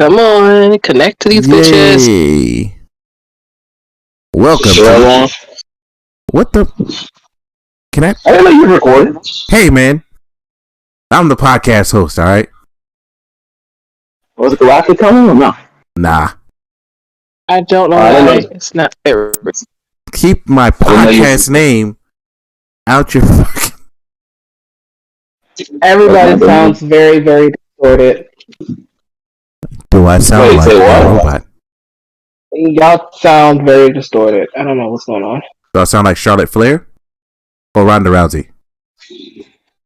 Come on, connect to these bitches. Yay. Welcome to... What the... Can I didn't know you were recording. Hey, man. I'm the podcast host, alright? Was the rocket coming or no? Nah. I don't know why it's not fair. Keep my podcast name out your fucking... Everybody sounds very, very distorted. Do I sound like a robot? Y'all sound very distorted. I don't know what's going on. Do I sound like Charlotte Flair? Or Ronda Rousey?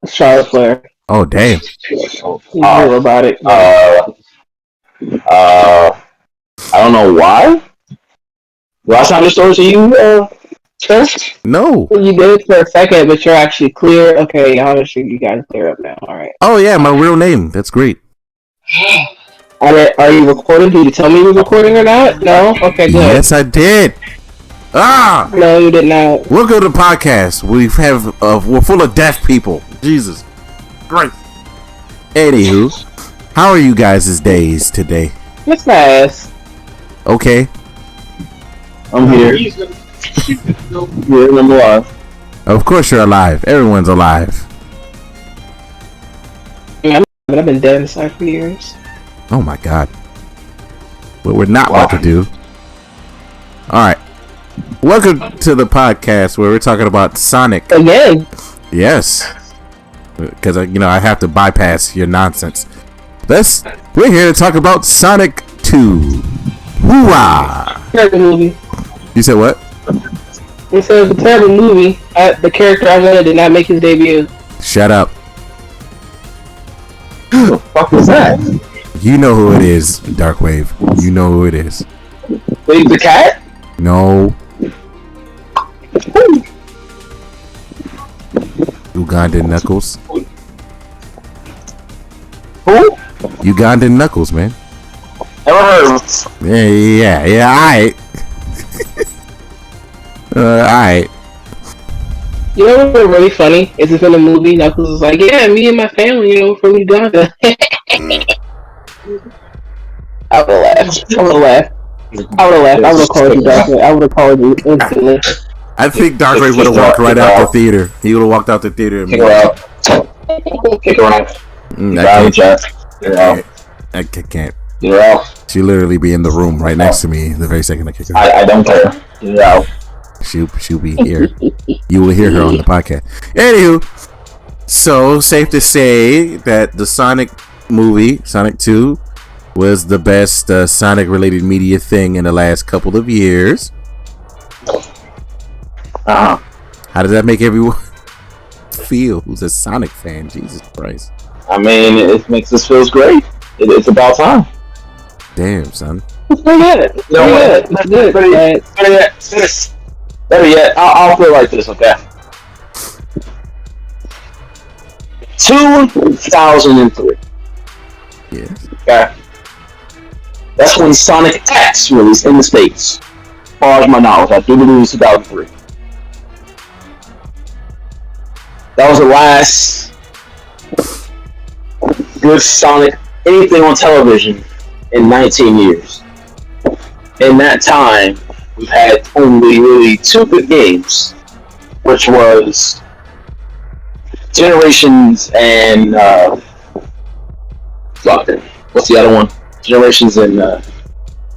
Charlotte Flair. Oh, damn. You're robotic. I don't know why. Do I sound distorted to you, Chris? No. You did for a second, but you're actually clear. Okay, honestly, you guys clear up now. All right. Oh, yeah, my real name. That's great. Are you recording? Did you tell me you were recording or not? No? Okay, good. Yes, I did. Ah! No, you did not. Welcome to the podcast. We're full of deaf people. Jesus. Great. Anywho, how are you guys' days today? It's nice. Okay. I'm here. I'm alive. Of course you're alive. Everyone's alive. But I've been dead inside for years. Oh my god. What we're not about to do. Alright. Welcome to the podcast where we're talking about Sonic. Again? Yes. Because, I have to bypass your nonsense. We're here to talk about Sonic 2. Hoo-ah! Terrible movie. You said what? It says a terrible movie. The character I wanted did not make his debut. Shut up. What the fuck was that? You know who it is, Darkwave. You know who it is. Wait, the cat? No. Ugandan Knuckles. Who? Ugandan Knuckles, man. Never heard of him. Yeah, alright. Alright. You know what's really funny? Is it's in the movie, Knuckles is like, yeah, me and my family, from Uganda. I would have laughed. I would have called you Darkwave. I would have called you instantly. I think Darkwave would have walked right out the theater. He would have walked out the theater. And Kick her out. Kick her out. I can't. Get her out. She literally be in the room right next to me the very second I kick her. I don't care. Get her out. She'll be here. You will hear her on the podcast. Anywho, so safe to say that the Sonic movie, Sonic 2, was the best Sonic-related media thing in the last couple of years. How does that make everyone feel who's a Sonic fan? Jesus Christ. I mean, it makes us feel great. It's about time. Damn, son. It's pretty good. You know what? It's good. Better yet, I'll feel like this, okay? 2003. Yes. Okay. That's when Sonic X released in the States. As far as my knowledge, I do believe it's 2003. That was the last good Sonic anything on television in 19 years. In that time, we've had only really two good games, which was Generations and what's the other one? Generations and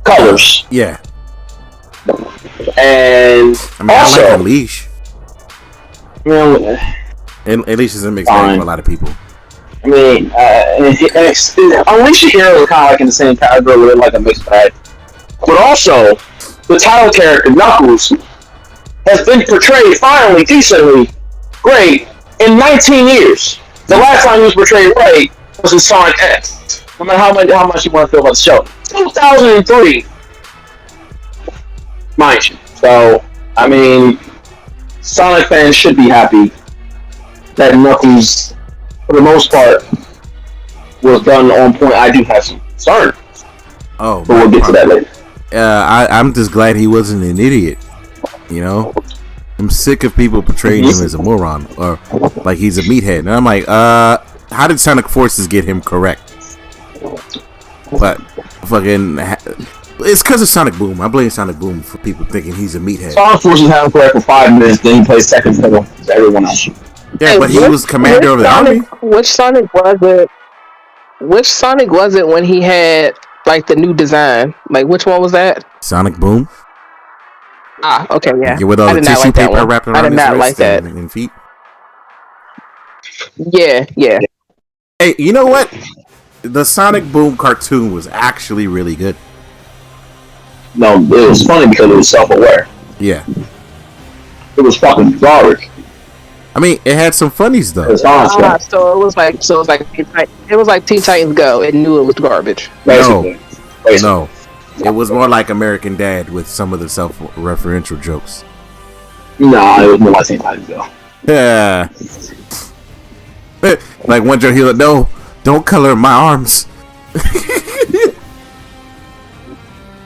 Colors. Yeah. And I mean, also, I like Unleash. You know, Unleash is a mixed bag for a lot of people. I mean, Unleash and Hero are kind of like in the same category, with like a mixed bag. But also, the title character Knuckles has been portrayed finally decently great in 19 years. The last time he was portrayed right was in Sonic X. No matter how much you want to feel about the show, 2003, mind you. So I mean, Sonic fans should be happy that Knuckles, for the most part, was done on point. I do have some concerns. Oh, but we'll get to that later. I'm just glad he wasn't an idiot. You know, I'm sick of people portraying him as a moron or like he's a meathead. And I'm like, how did Sonic Forces get him correct? But fucking, it's because of Sonic Boom. I blame Sonic Boom for people thinking he's a meathead. Sonic forces having for 5 minutes, then he plays second fiddle to everyone else. Yeah, hey, but he was commander of the army. Which Sonic was it? Which Sonic was it when he had like the new design? Like which one was that? Sonic Boom. Ah, okay, yeah. With all the tissue paper wrapped around his wrist and feet. Yeah. Hey, you know what? The Sonic Boom cartoon was actually really good. No, it was funny because it was self-aware. Yeah. It was fucking garbage. I mean, it had some funnies though. So it was like Teen Titans Go. It knew it was garbage. Basically. No. It was more like American Dad with some of the self-referential jokes. Nah, it was more like Teen Titans Go. Yeah. Like one joke, he was like, "No, don't color my arms."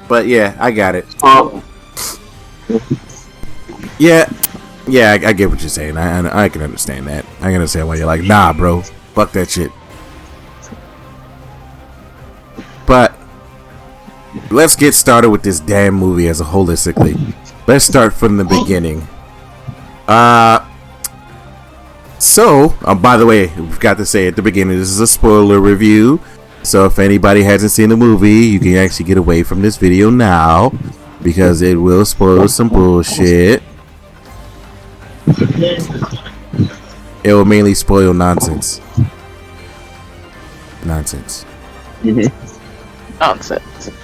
But yeah, I got it. Yeah, I get what you're saying. I can understand that. I can understand why you're like, nah, bro, fuck that shit. But let's get started with this damn movie as a holistically. Let's start from the beginning. So, by the way, we've got to say at the beginning, this is a spoiler review. So if anybody hasn't seen the movie, you can actually get away from this video now because it will spoil some bullshit. It will mainly spoil nonsense. Nonsense.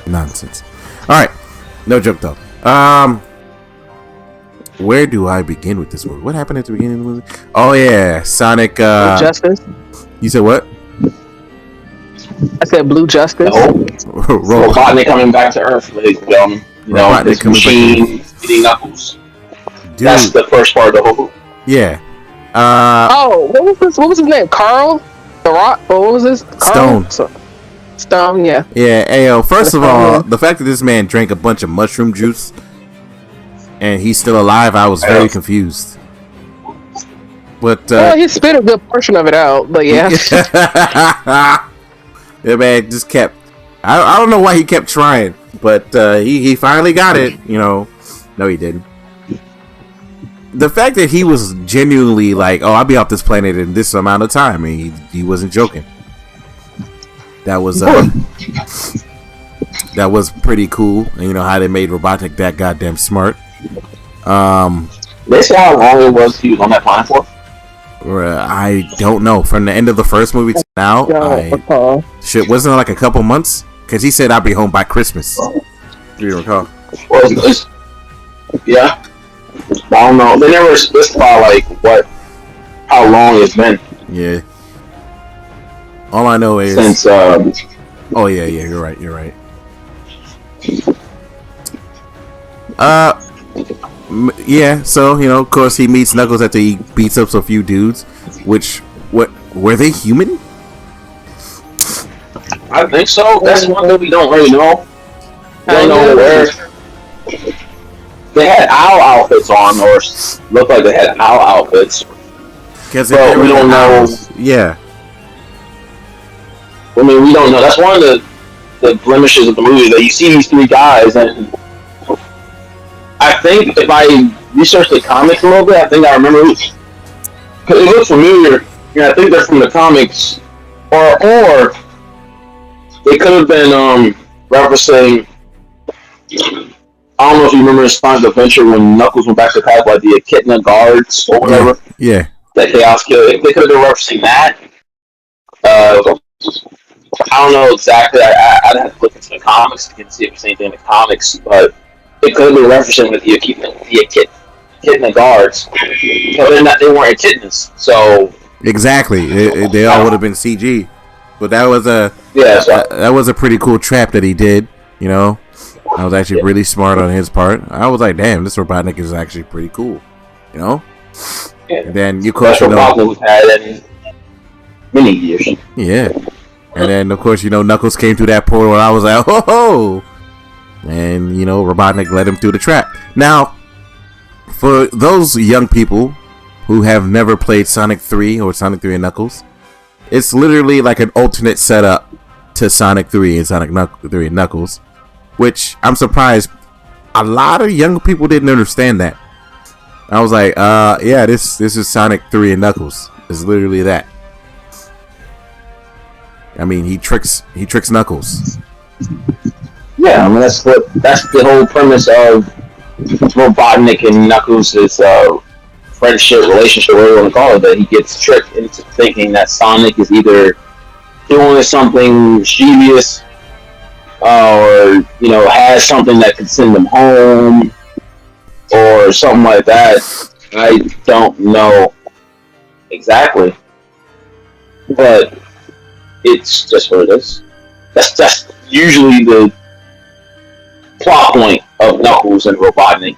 Nonsense. Alright. No joke though. Where do I begin with this movie? What happened at the beginning of the movie? Oh yeah, Sonic Justice. You said what? I said Blue Justice. Robotnik coming back to Earth with this machine eating Knuckles. Dude. That's the first part of the whole. Yeah. What was his name? Carl? The Rock? What was his? Stone. Stone, yeah. Yeah, ayo. First of all, the fact that this man drank a bunch of mushroom juice and he's still alive, I was very confused. But he spit a good portion of it out, but yeah. Yeah, man, just kept. I don't know why he kept trying, but he finally got it. No, he didn't. The fact that he was genuinely like, "Oh, I'll be off this planet in this amount of time," I mean, he wasn't joking. That was pretty cool. And you know how they made Robotnik that goddamn smart. They say how long it was he was on that planet for? I don't know. From the end of the first movie to now, shit, wasn't it like a couple months? Because he said I'll be home by Christmas. Do you recall? Yeah. I don't know. They never specify how long it's been. Yeah. All I know is since. Oh yeah, you're right. Yeah. So of course, he meets Knuckles after he beats up a few dudes. Which, what were they human? I think so. That's one that we don't really know. We don't know where. They had owl outfits on, or looked like they had owl outfits. But we don't know. Yeah. I mean, we don't know. That's one of the blemishes of the movie, that you see these three guys, and I think if I researched the comics a little bit, I think I remember it looks familiar. Yeah, I think they're from the comics, or they could have been referencing. I don't know if you remember in Sonic Adventure when Knuckles went back to path like the Echidna guards or whatever. Yeah. That Chaos Killer. They could have been referencing that. I don't know exactly. I'd have to look into the comics to see if there's anything in the comics, but it could have been referencing with the Echidna guards. But they weren't echidnas, so exactly. They all would have been CG. But that was that was a pretty cool trap that he did. That was actually really smart on his part. I was like, damn, this Robotnik is actually pretty cool. Yeah. And then of course Robotnik we've had in many years. Yeah. And then of course Knuckles came through that portal and I was like, oh. And Robotnik led him through the trap. Now, for those young people who have never played Sonic 3 or Sonic 3 and Knuckles, it's literally like an alternate setup to Sonic 3 and Sonic 3 and Knuckles, which I'm surprised a lot of young people didn't understand that. I was like, yeah, this is Sonic 3 and Knuckles. It's literally that. I mean, he tricks Knuckles. Yeah, I mean that's the whole premise of Robotnik and Knuckles' friendship, relationship, whatever you want to call it. That he gets tricked into thinking that Sonic is either doing something mischievous, or has something that could send him home, or something like that. I don't know exactly, but it's just what it is. That's usually the plot point of Knuckles and Robotnik.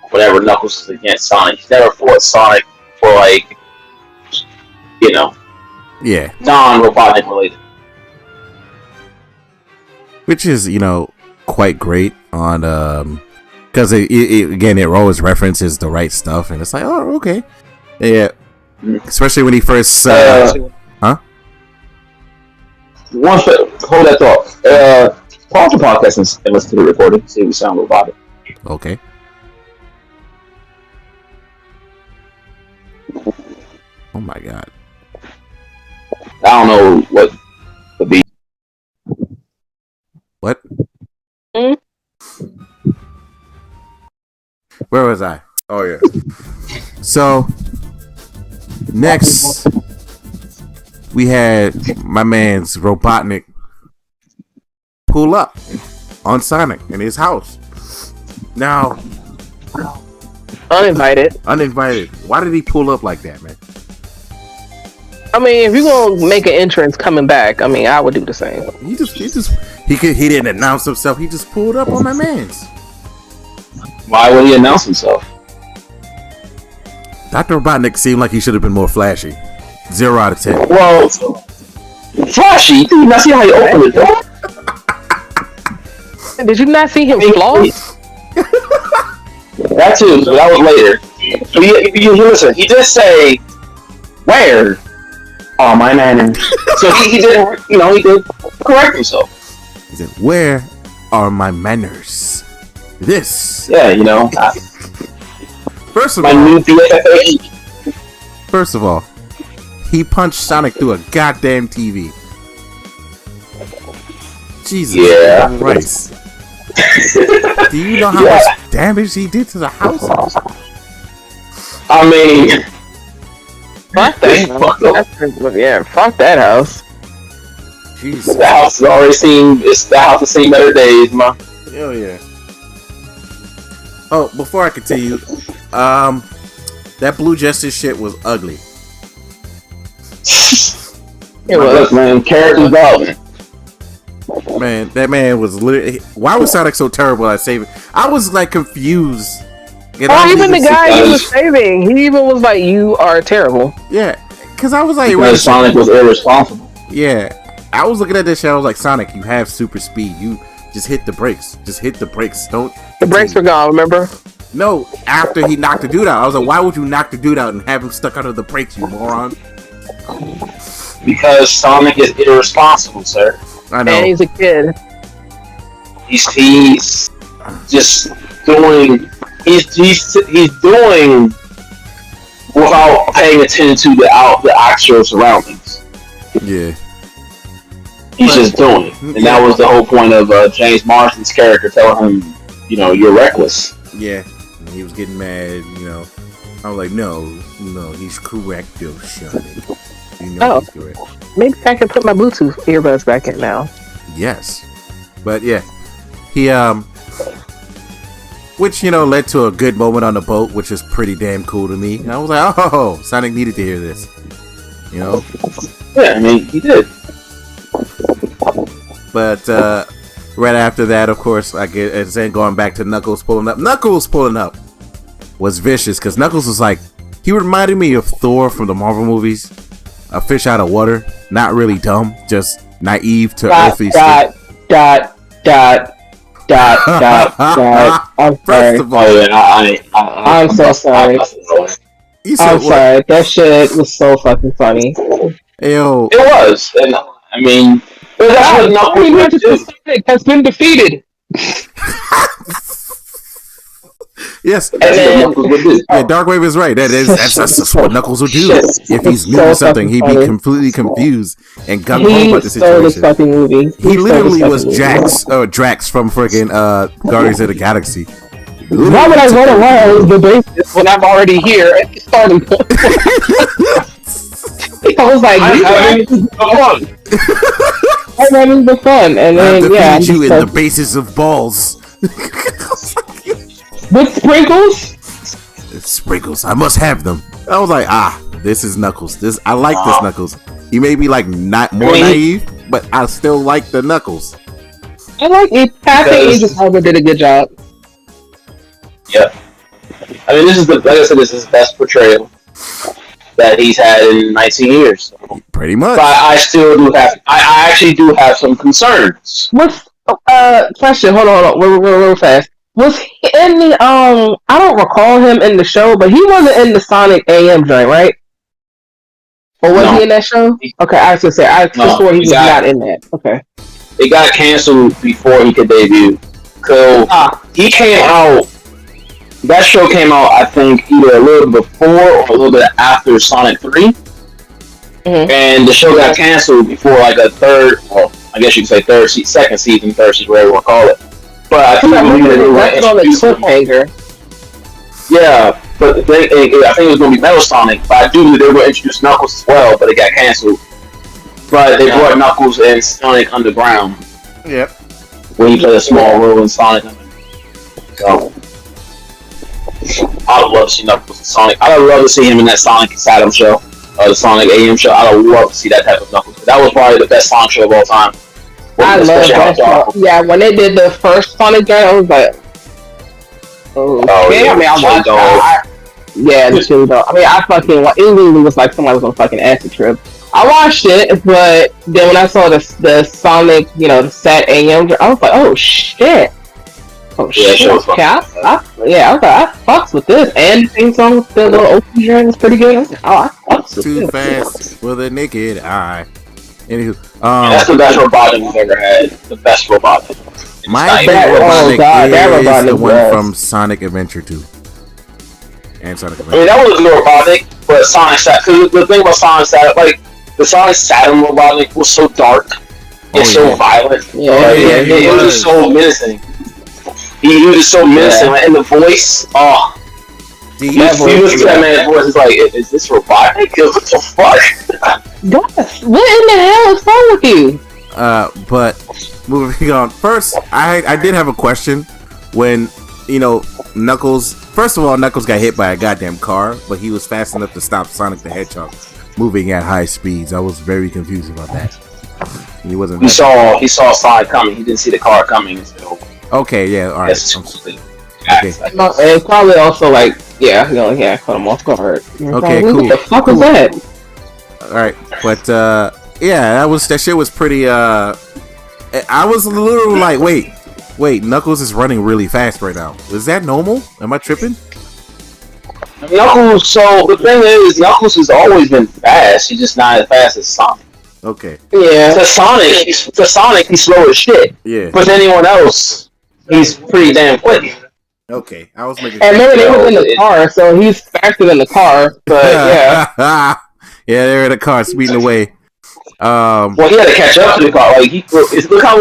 Whenever Knuckles is against Sonic, he's never fought Sonic for Yeah, non-Robotnik related. which is quite great on because it always references the right stuff, and it's like, oh, okay, yeah. Especially when he first Hold that thought. Pause the podcast and listen to the recording. See if we sound robotic. Okay. Oh my god. I don't know what the beat. What? Mm? Where was I? Oh yeah. So next we had my man's Robotnik pull up on Sonic in his house. Now, Uninvited. Why did he pull up like that, man? I mean, if you're gonna make an entrance coming back, I mean, I would do the same. He didn't announce himself. He just pulled up on my man's. Why would he announce himself? Dr. Robotnik seemed like he should have been more flashy. 0 out of 10. Well, flashy. Did you not see how he opened the door? Did you not see him floss? That too, but that was later. But you listen, he did say, "Where are my manners?" So he did, he did correct himself. He said, "Where are my manners?" This. Yeah, First of my all, new BFFA. First of all, he punched Sonic through a goddamn TV. Jesus Christ. Do you know how much damage he did to the house? I mean, Fuck that house. Yeah, fuck that house. Jesus. The house has seen better days, man. Hell yeah. Oh, before I continue, that Blue Justice shit was ugly. It was. Look, man, character development. Man, that man was literally. Why was Sonic so terrible at saving? I was like confused. Even the guy he was saving, he even was like, "You are terrible." Yeah, because I was like, because Sonic was irresponsible. Yeah, I was looking at this shit. I was like, Sonic, you have super speed. You just hit the brakes. Just hit the brakes. Don't. The brakes were gone. Remember? No, after he knocked the dude out, I was like, why would you knock the dude out and have him stuck under the brakes, you moron? Because Sonic is irresponsible, sir. I know. And he's a kid. He's just doing. He's doing without paying attention to the actual surroundings. Yeah. He's just doing it. And that was the whole point of James Marsden's character telling him, you're reckless. Yeah. And he was getting mad, I was like, no, he's correct though, Sonny. He's correct. Maybe I can put my Bluetooth earbuds back in now. Yes. But yeah. He which, led to a good moment on the boat, which is pretty damn cool to me. And I was like, oh, Sonic needed to hear this. Yeah, I mean, he did. But right after that, of course, it's then going back to Knuckles pulling up. Knuckles pulling up was vicious because Knuckles was like, he reminded me of Thor from the Marvel movies. A fish out of water. Not really dumb, just naive to earthly stuff. I'm First sorry. of all, I'm so sorry. I'm sorry. That shit was so fucking funny. Yo. It was, and I mean, But that's what Knuckles went to. Sonic has been defeated. Yes. That's what Knuckles would do. Yeah, Darkwave is right. That's what Knuckles would do. If he's new to something, he'd be completely confused and gung ho about the situation. This fucking movie. He literally was Drax from freaking Guardians of the Galaxy. Why would I run around the basis when I'm already here at the starting point? I was like, I'm having the fun, and then I defeated you in the basis of balls. With sprinkles? Sprinkles. I must have them. I was like, this is Knuckles. I like this Knuckles. He may be like not more naive, but I still like the Knuckles. I like it. I think Idris Elba did a good job. Yeah. I mean, this is like I said, this is the best portrayal that he's had in 19 years. Pretty much. But I still do have. I actually do have some concerns. What's question? Hold on, real fast. Was he in the I don't recall him in the show, but he wasn't in the Sonic AM joint, right? Or was he in that show? Okay, I was gonna say I swore he was not in that. Okay. It got canceled before he could debut. So he came out. That show came out, I think, either a little before or a little bit after Sonic 3. Mm-hmm. And the show got canceled before like a third, well, I guess you could say second season, third season, whatever you want to call it. But I think that's on the cliffhanger. Yeah, but I think it was going to be Metal Sonic, but I do believe they were going to introduce Knuckles as well, but it got canceled. But they brought Knuckles and Sonic Underground. Yep. When he played a small role in Sonic Underground. So, I would love to see Knuckles and Sonic. I would love to see him in that Sonic Saturn show, or the Sonic AM show. I would love to see that type of Knuckles. That was probably the best Sonic show of all time. I love that show. Yeah, when they did the first Sonic game, I was like, yeah. I mean, I watched yeah, the show though. I mean, I fucking, it literally was like somebody was on a fucking acid trip. I watched it, but then when I saw the Sonic, the Sat AM, I was like, oh shit. Oh shit! I was like, I fucks with this, and the theme song with the little open joint was pretty good. I was like, I fucks with Too this. fast with a naked eye. Anywho, that's the best Robotnik we've ever had. The best Robotnik. My favorite Robotnik is the one from Sonic Adventure 2 and Sonic Adventure. I mean, that was the Robotnik, but Sonic Saturn. The thing about Sonic Saturn, like the Sonic Saturn Robotnik, was so dark and so violent. It was just so menacing. He was just so menacing, and the voice. You listen to that man's voice. It's like, is this Robotnik? What the fuck? Gosh, what in the hell is wrong with you? But moving on. First, I did have a question when Knuckles. First of all, Knuckles got hit by a goddamn car, but he was fast enough to stop Sonic the Hedgehog moving at high speeds. I was very confused about that. He wasn't. He saw Sonic coming. He didn't see the car coming. So. Okay, yeah, all right. Okay. And probably also like, caught him off guard. Okay, cool. What the fuck was that? All right, but that shit was pretty. I was a little like, wait, Knuckles is running really fast right now. Is that normal? Am I tripping? Knuckles. So the thing is, Knuckles has always been fast. He's just not as fast as Sonic. Okay. Yeah. To Sonic, he's slow as shit. Yeah. But to anyone else, he's pretty damn quick. Okay, I was making. And maybe they were in the car, so he's faster than the car. But yeah. Yeah, they're in the car speeding away. Well, he had to catch up to the car. Like look how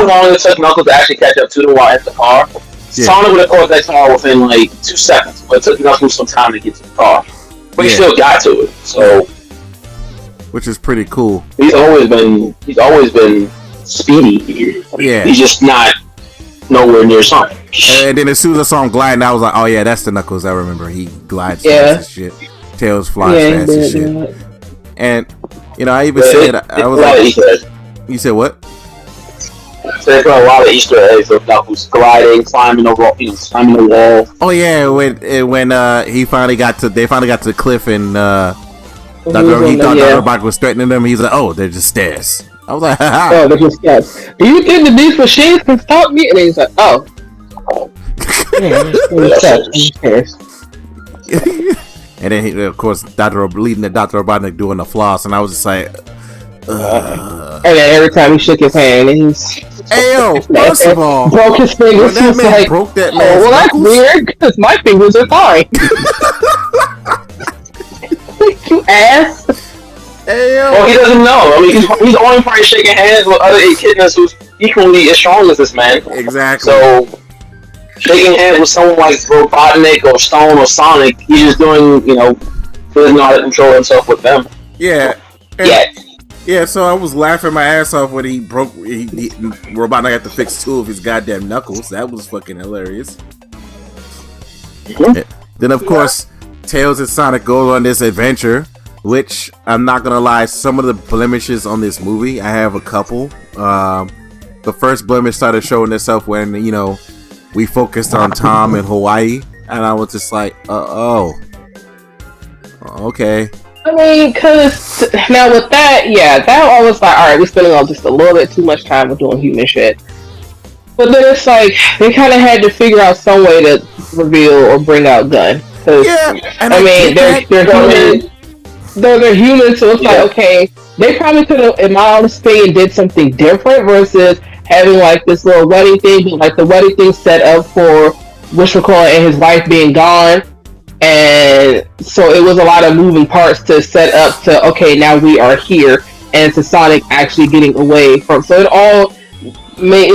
long it took Knuckles to actually catch up to the wire at the car. Yeah. Sonic would have caught that car within like 2 seconds, but it took Knuckles some time to get to the car. But he still got to it. So. Which is pretty cool. He's always been speedy. Yeah. He's just not nowhere near Sonic. And then as soon as I saw him gliding, I was like, oh yeah, that's the Knuckles I remember. He glides fast as shit. Tails flies fast as shit. And I even said I was like, you said what? So they put a lot of Easter eggs of Knuckles gliding, climbing the wall, climbing the wall. Oh yeah, when they finally got to the cliff and he thought Dr. Robotnik was threatening them. He's like, oh, they're just stairs. I was like, oh, they're just stairs. Do you think that these machines can stop me? And he's like, oh. And then of course, leading to Dr. Robotnik doing the floss, and I was just like, And then every time he shook his hand, he's Hey yo, first of all, broke his fingers. when that He's man like, broke that oh, man's well, that's knuckles, weird because my fingers are fine. You ass. hey yo, Well, he doesn't know. I mean, he's only probably shaking hands with other echidnas who's equally as strong as this man. exactly. So, shaking hands with someone like Robotnik or Stone or Sonic, he's just doing, he doesn't know how to control himself with them. Yeah. Yet. Yeah, so I was laughing my ass off when Robotnik had to fix 2 of his goddamn knuckles. That was fucking hilarious. Mm-hmm. Then, of course, Tails and Sonic go on this adventure, which, I'm not gonna lie, some of the blemishes on this movie, I have a couple. The first blemish started showing itself when, we focused on Tom in Hawaii, and I was just like, okay. I mean, because now with that, that I was like, alright, we're spending on just a little bit too much time with doing human shit. But then it's like, they kind of had to figure out some way to reveal or bring out Gunn. Yeah, and I mean, they're human. They're human, so it's like, okay, they probably could have, in my honest opinion, did something different versus having like this little wedding thing, but like the wedding thing set up for Wishmacola and his wife being gone. And so it was a lot of moving parts to set up to, okay, now we are here, and to Sonic actually getting away from. So it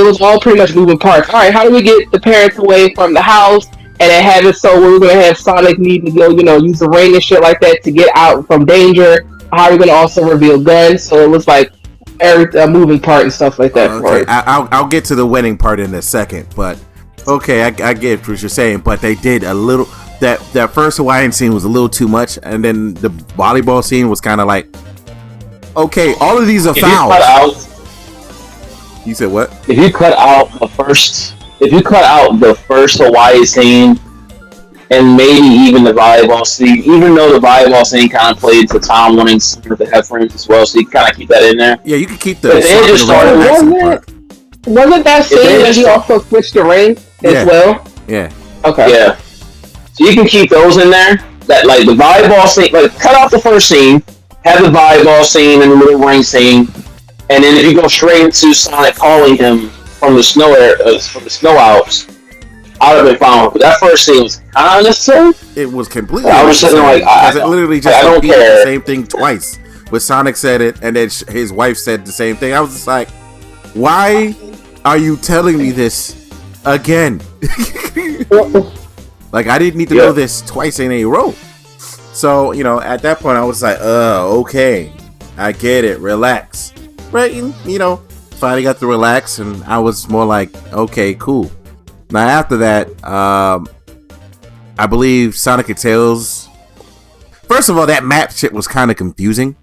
was all pretty much moving parts. All right, how do we get the parents away from the house? And it had it so we were gonna have Sonic need to go, use the ring and shit like that to get out from danger. How are we gonna also reveal Gunn? So it was like every moving part and stuff like that. Okay, I'll get to the wedding part in a second, but okay, I get what you're saying. But they did a little. That first Hawaiian scene was a little too much, and then the volleyball scene was kind of like, okay, all of these are fouls. You said what? If you cut out the first Hawaii scene, and maybe even the volleyball scene, even though the volleyball scene kind of played to Tom wanting with the headphones as well, so you kind of keep that in there. Yeah, you can keep the. But they just started. Wasn't that scene that he also switched the ring as well? Yeah. Okay. Yeah. So you can keep those in there. That like the volleyball scene, like cut out the first scene, have the volleyball scene and the little ring scene, and then if you go straight into Sonic calling him from the snow Alps, I would have been fine. But that first scene was kind of unnecessary. It was completely. I was sitting there like, it literally just I don't care. The same thing twice. But Sonic said it, and then his wife said the same thing. I was just like, why are you telling me this again? Like, I didn't need to know this twice in a row. So, at that point, I was like, okay. I get it. Relax. Right? Finally got to relax, and I was more like, okay, cool. Now, after that, I believe Sonic and Tails... First of all, that map shit was kind of confusing.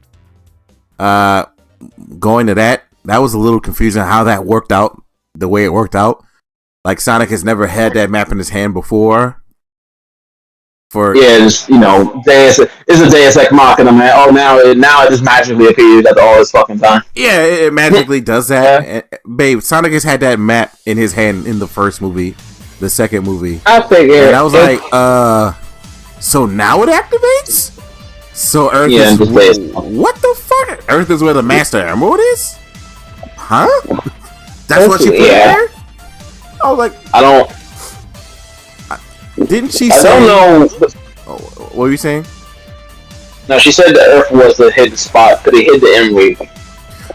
Going to that was a little confusing how that worked out, the way it worked out. Like, Sonic has never had that map in his hand before. It's a Deus Ex Machina, man. Oh, now it just magically appears at all this fucking time. Yeah, it magically does that. Yeah. Babe, Sonic has had that map in his hand in the first movie, the second movie. I figured. And I was like, so now it activates? So Earth is... What the fuck? Earth is where the Master Emerald is? Huh? That's what she put there? I was like... I don't... Didn't she say... I don't know... What were you saying? No, she said the Earth was the hidden spot, because they hid the Emerald.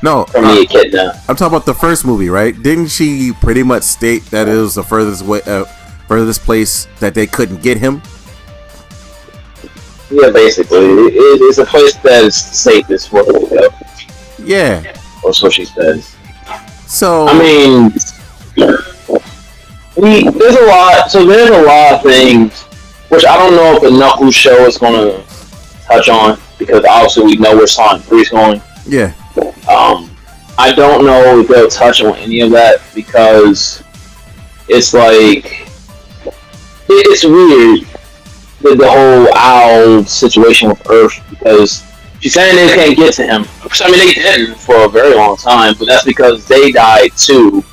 No. From the Echidna. I'm talking about the first movie, right? Didn't she pretty much state that it was the furthest place that they couldn't get him? Yeah, basically. It's a place that is the safest for him to go. Yeah. Or so she says. So... I mean... There's a lot of things which I don't know if the Knuckles show is going to touch on, because obviously we know where Sonic 3 is going. Yeah. I don't know if they'll touch on any of that, because it's like it's weird with the whole owl situation with Earth, because she's saying they can't get to him. I mean, they didn't for a very long time, but that's because they died too.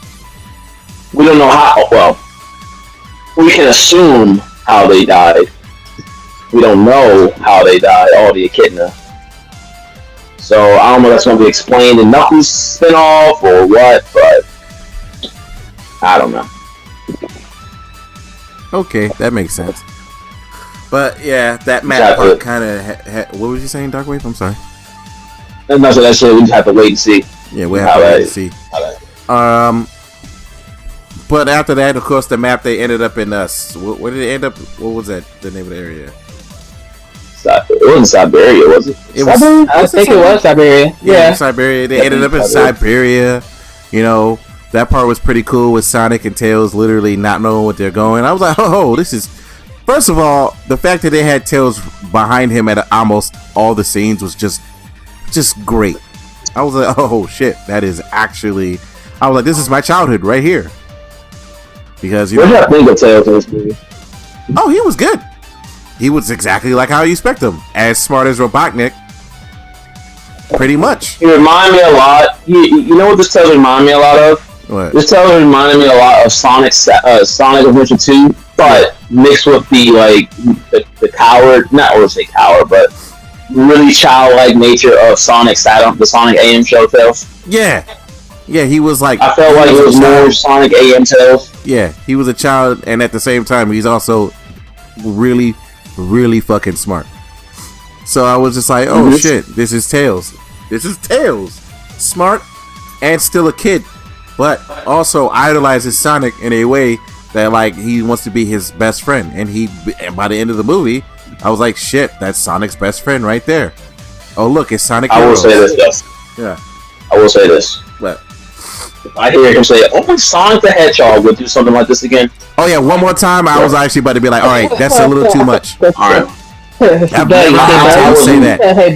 We don't know how. Well, we can assume how they died. We don't know how they died, all the Echidna. So I don't know if that's going to be explained in Knuckles spinoff or what, but I don't know. Okay, that makes sense. But yeah, that map part kind of. What was you saying, Darkwave? I'm sorry. And that's that shit. We just have to wait and see. Yeah, we have to wait and see. But after that, of course, the map they ended up in us. Where did it end up? What was that? The name of the area? It wasn't Siberia, was it? It was. I think it was Siberia. Yeah, Siberia. They ended up in Siberia. You know, that part was pretty cool with Sonic and Tails literally not knowing what they're going. I was like, oh, this is. First of all, the fact that they had Tails behind him at almost all the scenes was just great. I was like, oh shit, that is actually. I was like, this is my childhood right here. Because what did I think of Tails in this movie? Oh, he was good. He was exactly like how you expect him. As smart as Robotnik. Pretty much. He reminded me a lot. You know what this Tails reminded me a lot of? What? This Tails reminded me a lot of Sonic Adventure 2, but mixed with the coward, not want to say coward, but really childlike nature of the Sonic AM show Tails. Yeah. Yeah, he was like... I felt like it was more Sonic AM Tails. Yeah, he was a child, and at the same time, he's also really, really fucking smart. So I was just like, oh shit, this is Tails. This is Tails. Smart and still a kid, but also idolizes Sonic in a way that like he wants to be his best friend. And by the end of the movie, I was like, shit, that's Sonic's best friend right there. Oh look, it's Sonic. I will say this, yes. Yeah. I will say this. What? If I hear him say, "Oh, Sonic the Hedgehog would do something like this again." Oh yeah, one more time. I was actually about to be like, all right, that's a little too much. All right. I would say that. Hey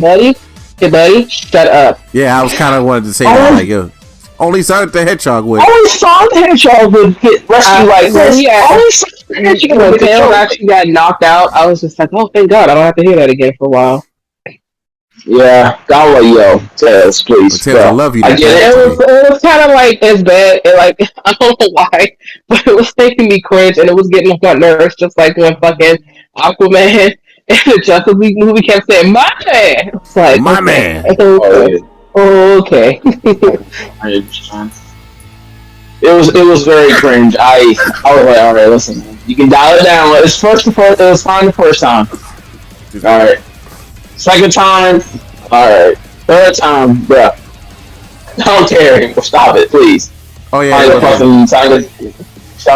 buddy, shut up. Yeah, I was kind of wanted to say that, like, yo, only Sonic the Hedgehog would. Only Sonic the Hedgehog would get rescued like this. Yeah. Only Sonic the Hedgehog when Tails actually got knocked out, I was just like, oh, thank God, I don't have to hear that again for a while. Yeah, God, yo, Tails, please. Tails, I love you. I get it was kind of like as bad. I don't know why, but it was making me cringe, and it was getting on my nerves, just like when fucking Aquaman in the Justice League movie kept saying, "My man." It's like, my man. Okay. It was very cringe. I was like, all right, listen, you can dial it down. It was fine the first time. All right. Second time, alright. Third time, bruh. Don't care anymore. Stop it, please. Oh yeah. Stop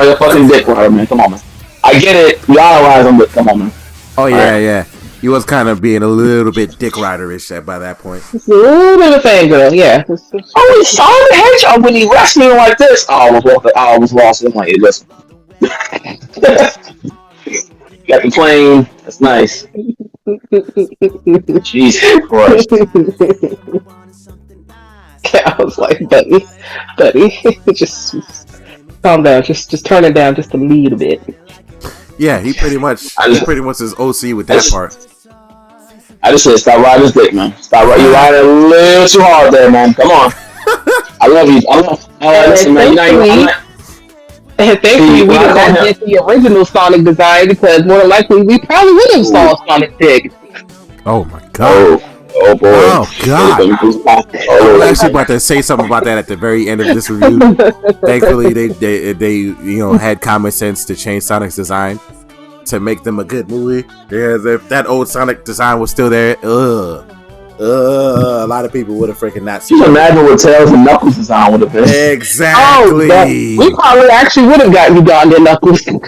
your fucking dick rider, man. Come on, man. I get it. You idolize him, but come on, man. Oh yeah, yeah. He was kind of being a little bit dick rider-ish by that point. It's a little bit of a fangirl, yeah. Oh, he saw the hedgehog when he rescued me like this. I almost lost him. Like, listen. You got the plane. That's nice. Jesus Christ. I was like, buddy, just calm down. Just turn it down just a little bit. Yeah, he pretty much is OC with that part. I just said, stop riding his dick, man. You're riding a little too hard there, man. Come on. I love you. Listen, man. And thankfully, we did not get the original Sonic design because more than likely we probably would have saw Sonic dick. Oh my god! Oh boy! Oh god! I was actually about to say something about that at the very end of this review. Thankfully, they had common sense to change Sonic's design to make them a good movie. Because if that old Sonic design was still there, a lot of people would have freaking not seen it. Imagine what Tails and Knuckles design would have been. Exactly. We probably actually would have gotten Uganda Knuckles. I'm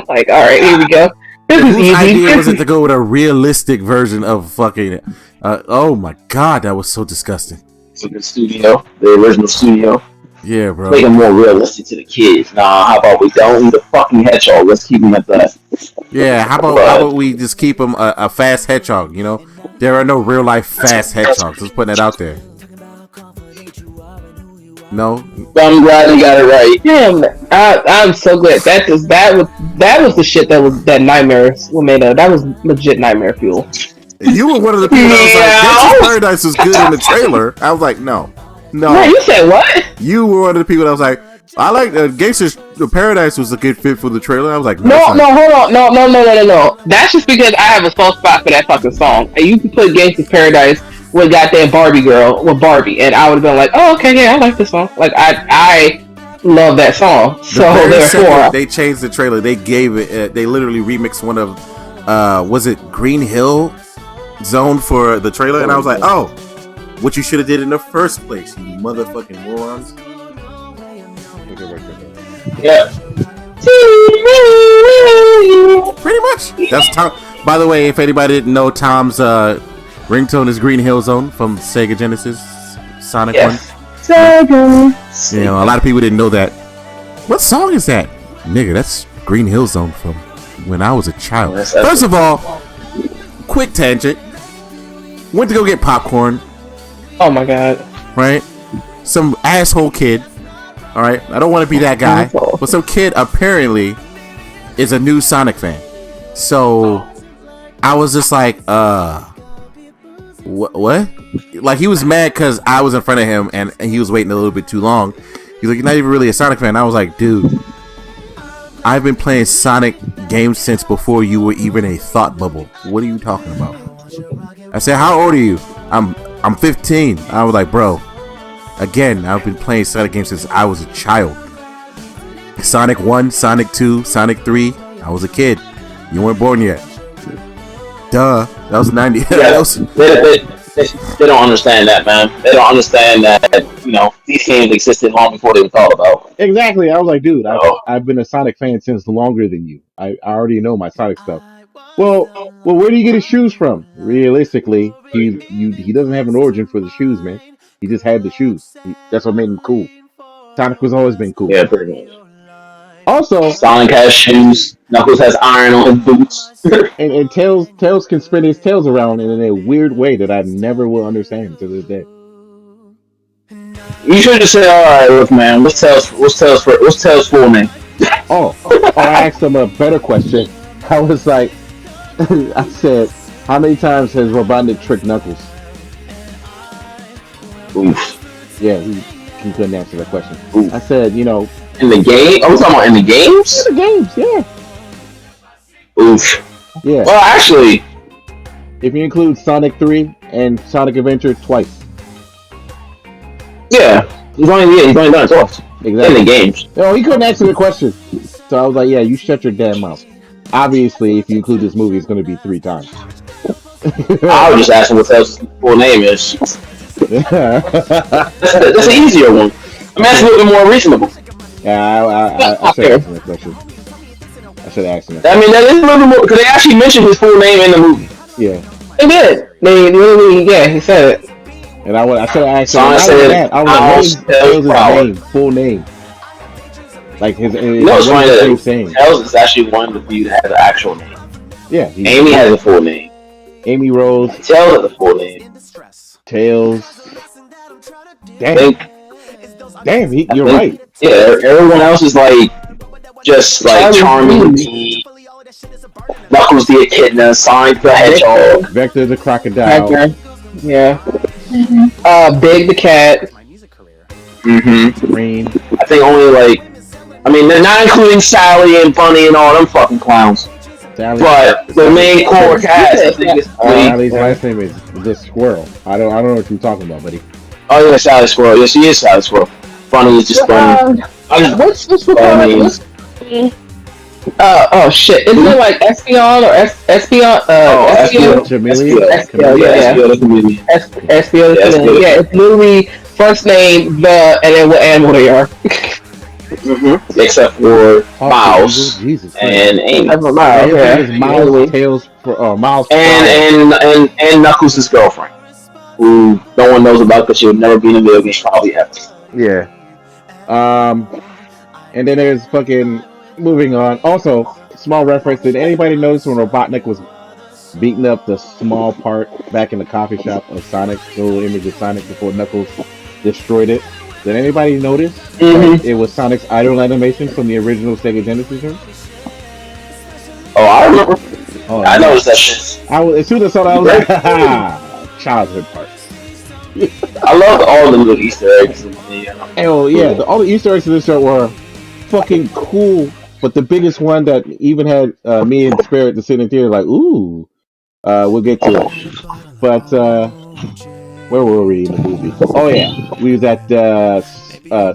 like, all right, here we go. Whose idea was it to go with a realistic version of fucking? Oh my god, that was so disgusting. So the original studio. Yeah, bro. Make it more realistic to the kids. Nah, how about we don't need a fucking hedgehog? Let's keep him at that. Yeah, how about we just keep him a fast hedgehog? You know, there are no real life fast hedgehogs. Let's put that out there. No, I'm glad you got it right. Damn, I'm so glad. That was the shit that Nightmares were made of. That was legit nightmare fuel. You were one of the people that was like, Gangsta's Paradise was good in the trailer. I was like, no. Wait, you said what? You were one of the people that was like, I like Gangsta's Paradise was a good fit for the trailer. I was like, no, hold on, no. That's just because I have a soft spot for that fucking song. And you can put Gangsta's Paradise with goddamn Barbie girl with Barbie, and I would have been like, oh, okay, yeah, I like this song. Like I love that song. The So very second therefore, they changed the trailer, they gave it. They literally remixed one of, was it Green Hill Zone for the trailer, and I was like, oh, what you should have did in the first place, you motherfucking morons. Yeah. Pretty much. That's Tom. By the way, if anybody didn't know, Tom's ringtone is Green Hill Zone from Sega Genesis, Sonic 1. Sega. You know, a lot of people didn't know that. What song is that? Nigga, that's Green Hill Zone from when I was a child. First of all, quick tangent. Went to go get popcorn. Oh my god. Right? Some asshole kid. Alright? I don't want to be that guy. But some kid apparently is a new Sonic fan. So I was just like, what? Like, he was mad because I was in front of him and he was waiting a little bit too long. He's like, you're not even really a Sonic fan. I was like, dude, I've been playing Sonic games since before you were even a thought bubble. What are you talking about? I said, how old are you? I'm 15. I was like, bro, again, I've been playing Sonic games since I was a child. Sonic 1, Sonic 2, Sonic 3. I was a kid. You weren't born yet. Duh. That was 90. Yeah, they don't understand that, man. They don't understand that, you know, these games existed long before they were thought about. Exactly. I was like, dude, I've been a Sonic fan since longer than you. I already know my Sonic stuff. Well, where do you get his shoes from? Realistically, he doesn't have an origin for the shoes, man. He just had the shoes. That's what made him cool. Sonic was always been cool. Yeah, pretty much. Also, Sonic has shoes. Knuckles has iron on his boots. and Tails can spin his tails around in a weird way that I never will understand to this day. You should just say, all right, look, man. What's Tails' full name? I asked him a better question. I was like, I said, how many times has Robotnik tricked Knuckles? Oof. Yeah, he couldn't answer that question. Oof. I said, you know, in the game? Oh, we're talking about in the games? In the games, yeah. Oof. Yeah. Well, actually, if you include Sonic 3 and Sonic Adventure twice. Yeah. He's only done it twice. Exactly. In the games. No, he couldn't answer the question. So I was like, yeah, you shut your damn mouth. Obviously, if you include this movie, it's going to be 3 times. I was just asking what Tails' full name is. That's an easier one. I'm asking a little bit more reasonable. Yeah, I should ask him that question. I should ask him that. I mean, that is a little more, because they actually mentioned his full name in the movie. Yeah. They did. They literally, yeah, he said it. And I should have asked him. I was like, what is his name, full name? Like his it's funny that Tails is actually one of the few that has an actual name. Yeah. Amy has a full name. Amy Rose. Tails has a full name. Tails. Damn, you're right. Yeah, everyone else is like just like Charming the Knuckles the Echidna, Sonic the Hedgehog, Vector the Crocodile. Yeah. Big the cat. Green. I think only they're not including Sally and Bunny and all them fucking clowns. Sally, but the main core cast, I think is Sally's last name is this Squirrel. I don't know what you're talking about, buddy. Oh yeah, Sally Squirrel. Yes, she is Sally Squirrel. Bunny is just Bunny. What's this for? Oh shit! Isn't it like Espion or Espion? Espion. Espion. Yeah, it's literally first name and then what animal they are. Except for Miles and Amy. Miles, Tails, Miles, and Knuckles' girlfriend, who no one knows about because she'll never be in a video game probably ever. Yeah. And then there's fucking moving on. Also, small reference. Did anybody notice when Robotnik was beating up the small part back in the coffee shop of Sonic, the little image of Sonic before Knuckles destroyed it? Did anybody notice it was Sonic's idle animation from the original Sega Genesis game? Oh, I remember. I noticed that shit. As soon as I saw that, I was like, haha, childhood parts. I love all the little Easter eggs. Oh yeah, all the Easter eggs in this show were fucking cool. But the biggest one that even had me and Spirit to sit in theater like, ooh, we'll get to it. But Where were we in the movie? Oh yeah, we was at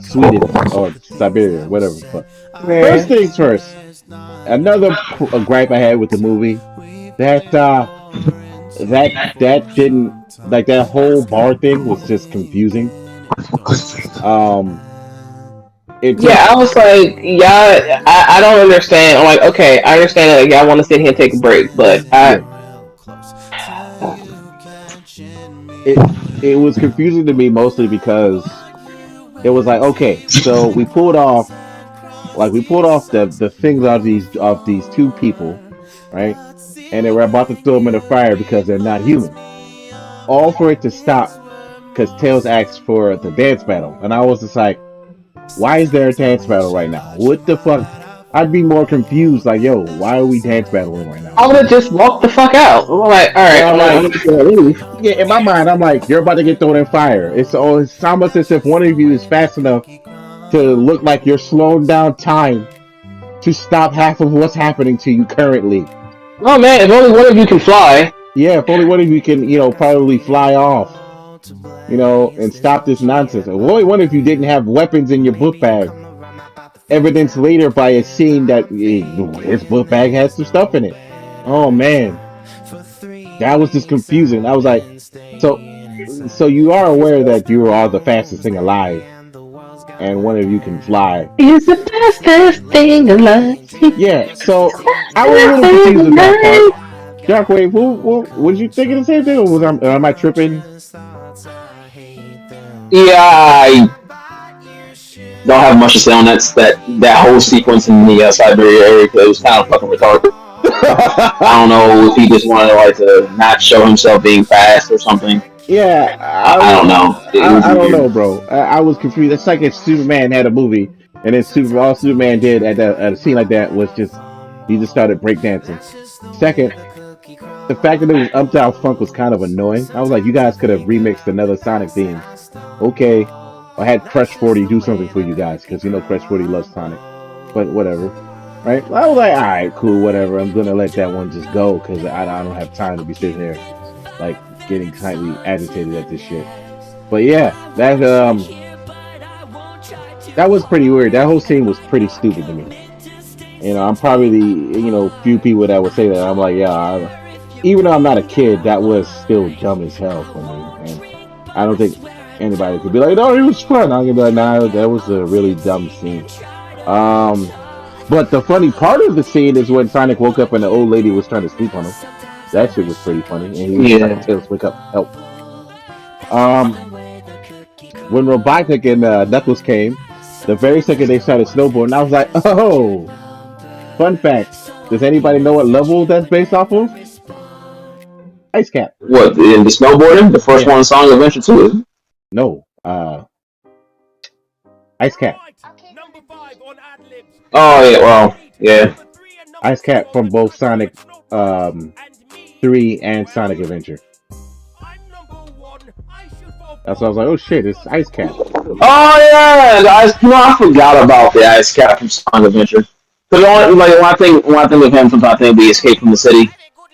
Sweden or Siberia, whatever the fuck. First Man. things first. Another a gripe I had with the movie that that didn't like that whole bar thing was just confusing. Um, it took Yeah, I was like, yeah, I don't understand. I'm like, okay, I understand that y'all want to sit here and take a break, but yeah it it was confusing to me mostly because it was like okay, so we pulled off the things of these two people, right? And they were about to throw them in the fire because they're not human. All for it to stop because Tails asked for the dance battle, and I was just like, why is there a dance battle right now? What the fuck? I'd be more confused. Like, yo, why are we dance battling right now? I would have just walked the fuck out. I'm like, all right, Yeah, I'm like, I'm just gonna leave. yeah. In my mind, I'm like, you're about to get thrown in fire. It's almost as if one of you is fast enough to look like you're slowing down time to stop half of what's happening to you currently. Oh man, if only one of you can fly. Yeah, if only one of you can, probably fly off, and stop this nonsense. If only one of you didn't have weapons in your book bag. Evidence later by a scene that his book bag has some stuff in it. Oh man, that was just confusing. I was like, so, so you are aware that you are the fastest thing alive, and one of you can fly. He's the fastest thing alive. Yeah, so I was a little confused with that part. Darkwave, was you thinking the same thing, or am I tripping? Yeah, I don't have much to say on that whole sequence in the Siberia area because it was kind of fucking retarded. I don't know if he just wanted like to not show himself being fast or something. Yeah, I don't know. It was I don't know, weird. bro. I was confused. It's like if Superman had a movie, and then all Superman did at a scene like that was just he just started breakdancing. Second, the fact that it was Uptown Funk was kind of annoying. I was like, you guys could have remixed another Sonic theme. Okay, I had Crush 40 do something for you guys because Crush 40 loves Sonic, but whatever. Right? I was like, all right, cool, whatever. I'm gonna let that one just go because I don't have time to be sitting there like getting slightly agitated at this shit. But yeah, that was pretty weird. That whole scene was pretty stupid to me. I'm probably the few people that would say that. I'm like, yeah, even though I'm not a kid, that was still dumb as hell for me, and I don't think anybody could be like, no, it was fun. I'm gonna be like, nah, that was a really dumb scene. Um, but the funny part of the scene is when Sonic woke up and the old lady was trying to sleep on him. That shit was pretty funny, and he was trying to Yeah. tell us, wake up, help. Um, when Robotnik and Knuckles came, the very second they started snowboarding, I was like, oh, fun fact. Does anybody know what level that's based off of? Ice Cap. What in the snowboarding? The first Yeah. one, Sonic Adventure 2, is it? No. Ice Cap. Oh yeah, well, yeah. Ice Cap from both Sonic 3 and Sonic Adventure. That's why I was like, oh shit, it's Ice Cap. Oh yeah, I forgot about the ice cap from Sonic Adventure. Because when I think of him, sometimes I think we Escape from the City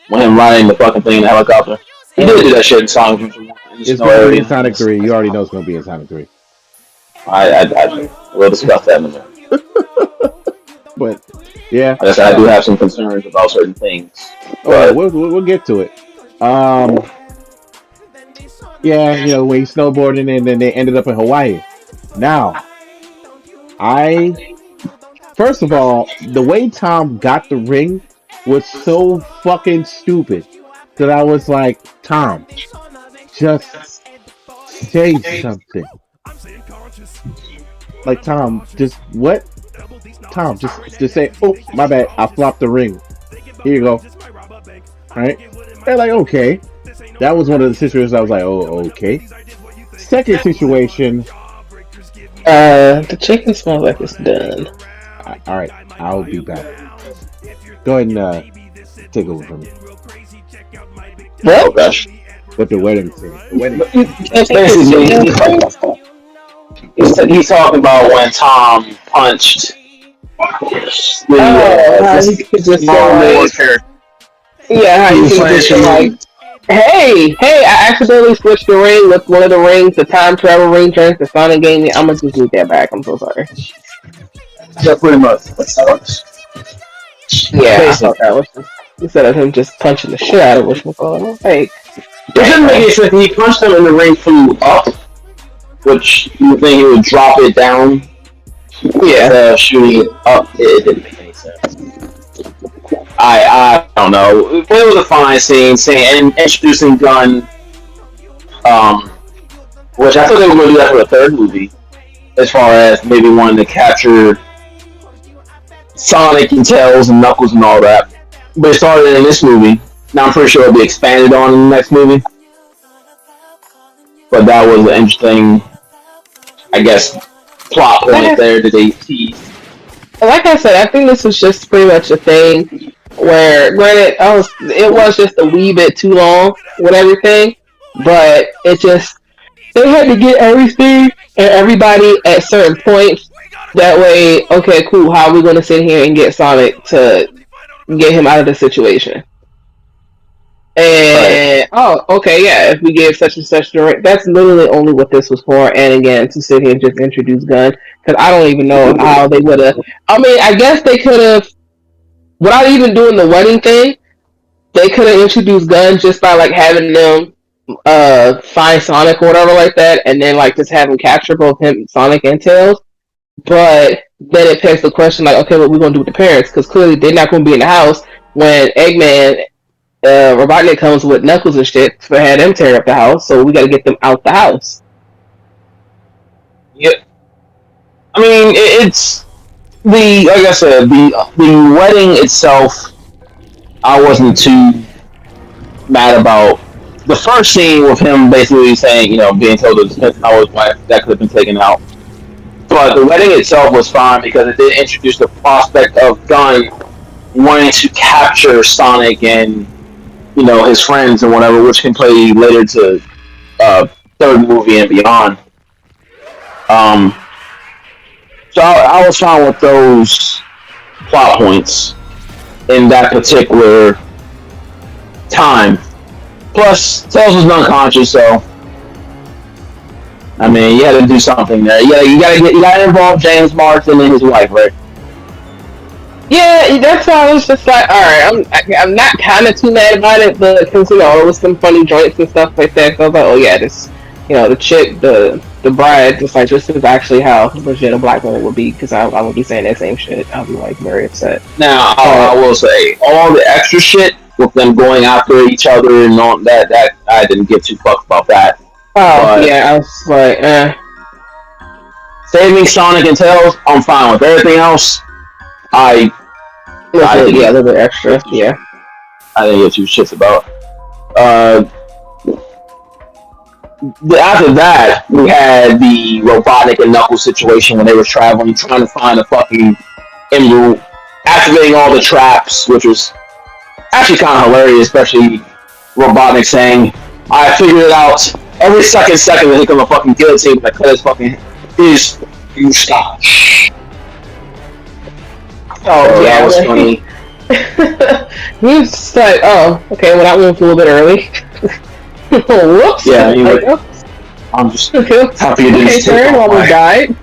when him riding the fucking thing in the helicopter. He did do that shit in Sonic Adventure in the It's snow gonna be in area. Sonic 3. You already know it's gonna be in Sonic 3. We'll discuss that in a minute. But yeah. I guess I do have some concerns about certain things. Oh yeah, But we'll get to it. Yeah, when he's snowboarding and then they ended up in Hawaii. Now, I first of all, the way Tom got the ring was so fucking stupid that I was like, Tom, just say something. Like Tom, just what? Tom, just say, oh my bad, I flopped the ring. Here you go. Right? They're like, okay. That was one of the situations I was like, oh, okay. Second situation, The chicken smells like it's done. all right, I'll be back. Go ahead and take over from me. oh gosh, With the wedding thing. The wedding. it's basically he's talking about when Tom punched Oh, how this he could just small say more like, character. yeah, how He you was could playing just say like, Hey, I accidentally switched the ring with one of the rings, the time travel ring turns the Sonic gave me. I'm gonna just need that back. I'm so sorry. Yeah, pretty much. That's how it is. Yeah, I Basic. thought that was just, instead of him just punching the shit out of whatchamacallit. Like, It didn't make any sense. He punched him and the ring flew up, which you would think he would drop it down yeah. instead of shooting it up. It didn't make any sense. I don't know. It was a fine scene, saying and introducing Gunn, um, which I thought they were going to do that for the third movie, as far as maybe wanting to capture Sonic and Tails and Knuckles and all that. But it started in this movie. Now I'm pretty sure it'll be expanded on in the next movie. But that was an interesting, I guess, plot point there that they teased. Like I said, I think this was just pretty much a thing where, granted, it was just a wee bit too long with everything, but it just, they had to get everything and everybody at certain points. That way, okay, cool, how are we going to sit here and get Sonic to get him out of the situation? And, okay, yeah, if we give such and such direct, that's literally only what this was for. And again, to sit here and just introduce Gunn, because I don't even know how they would have. I mean, I guess they could have, without even doing the wedding thing, they could have introduced Gunn just by like having them find Sonic or whatever like that, and then like just have him capture both him, Sonic, and Tails. But then it begs the question, like, okay, what we gonna do with the parents? Because clearly they're not gonna be in the house when Eggman, Robotnik comes with Knuckles and shit for have them tear up the house. So we got to get them out the house. Yeah, I mean it's like I said, the wedding itself. I wasn't too mad about the first scene with him basically saying, being told to dismiss his wife. That could have been taken out. But the wedding itself was fine because it did introduce the prospect of Gunn wanting to capture Sonic and his friends and whatever, which can play later to third movie and beyond. Um, so I was fine with those plot points in that particular time. Plus, Tails was unconscious, so I mean, you had to do something there. Yeah, you gotta involve James Marsden and his wife, right? Yeah, that's why I was just like, all right, I'm not kind of too mad about it, but because it was some funny joints and stuff like that. So I was like, oh yeah, this, the chick, the bride, just like this is actually how legit a black woman would be, because I would be saying that same shit. I'll be like very upset. Now I will say all the extra shit with them going after each other and all that I didn't give two fucks about that. Oh yeah, I was like, saving Sonic and Tails, I'm fine with everything else. yeah, a little bit extra. Yeah, I didn't give two shits about. After that, we had the Robotnik and Knuckles situation when they were traveling, trying to find a fucking emerald, activating all the traps, which was actually kind of hilarious, especially Robotnik saying, "I figured it out." Every second that he come a fucking guillotine, I cut his mustache. Oh yeah, that was funny. He was just like, oh, okay, well that went a little bit early. Whoops. Yeah, oops. I'm just happy you didn't take off my died.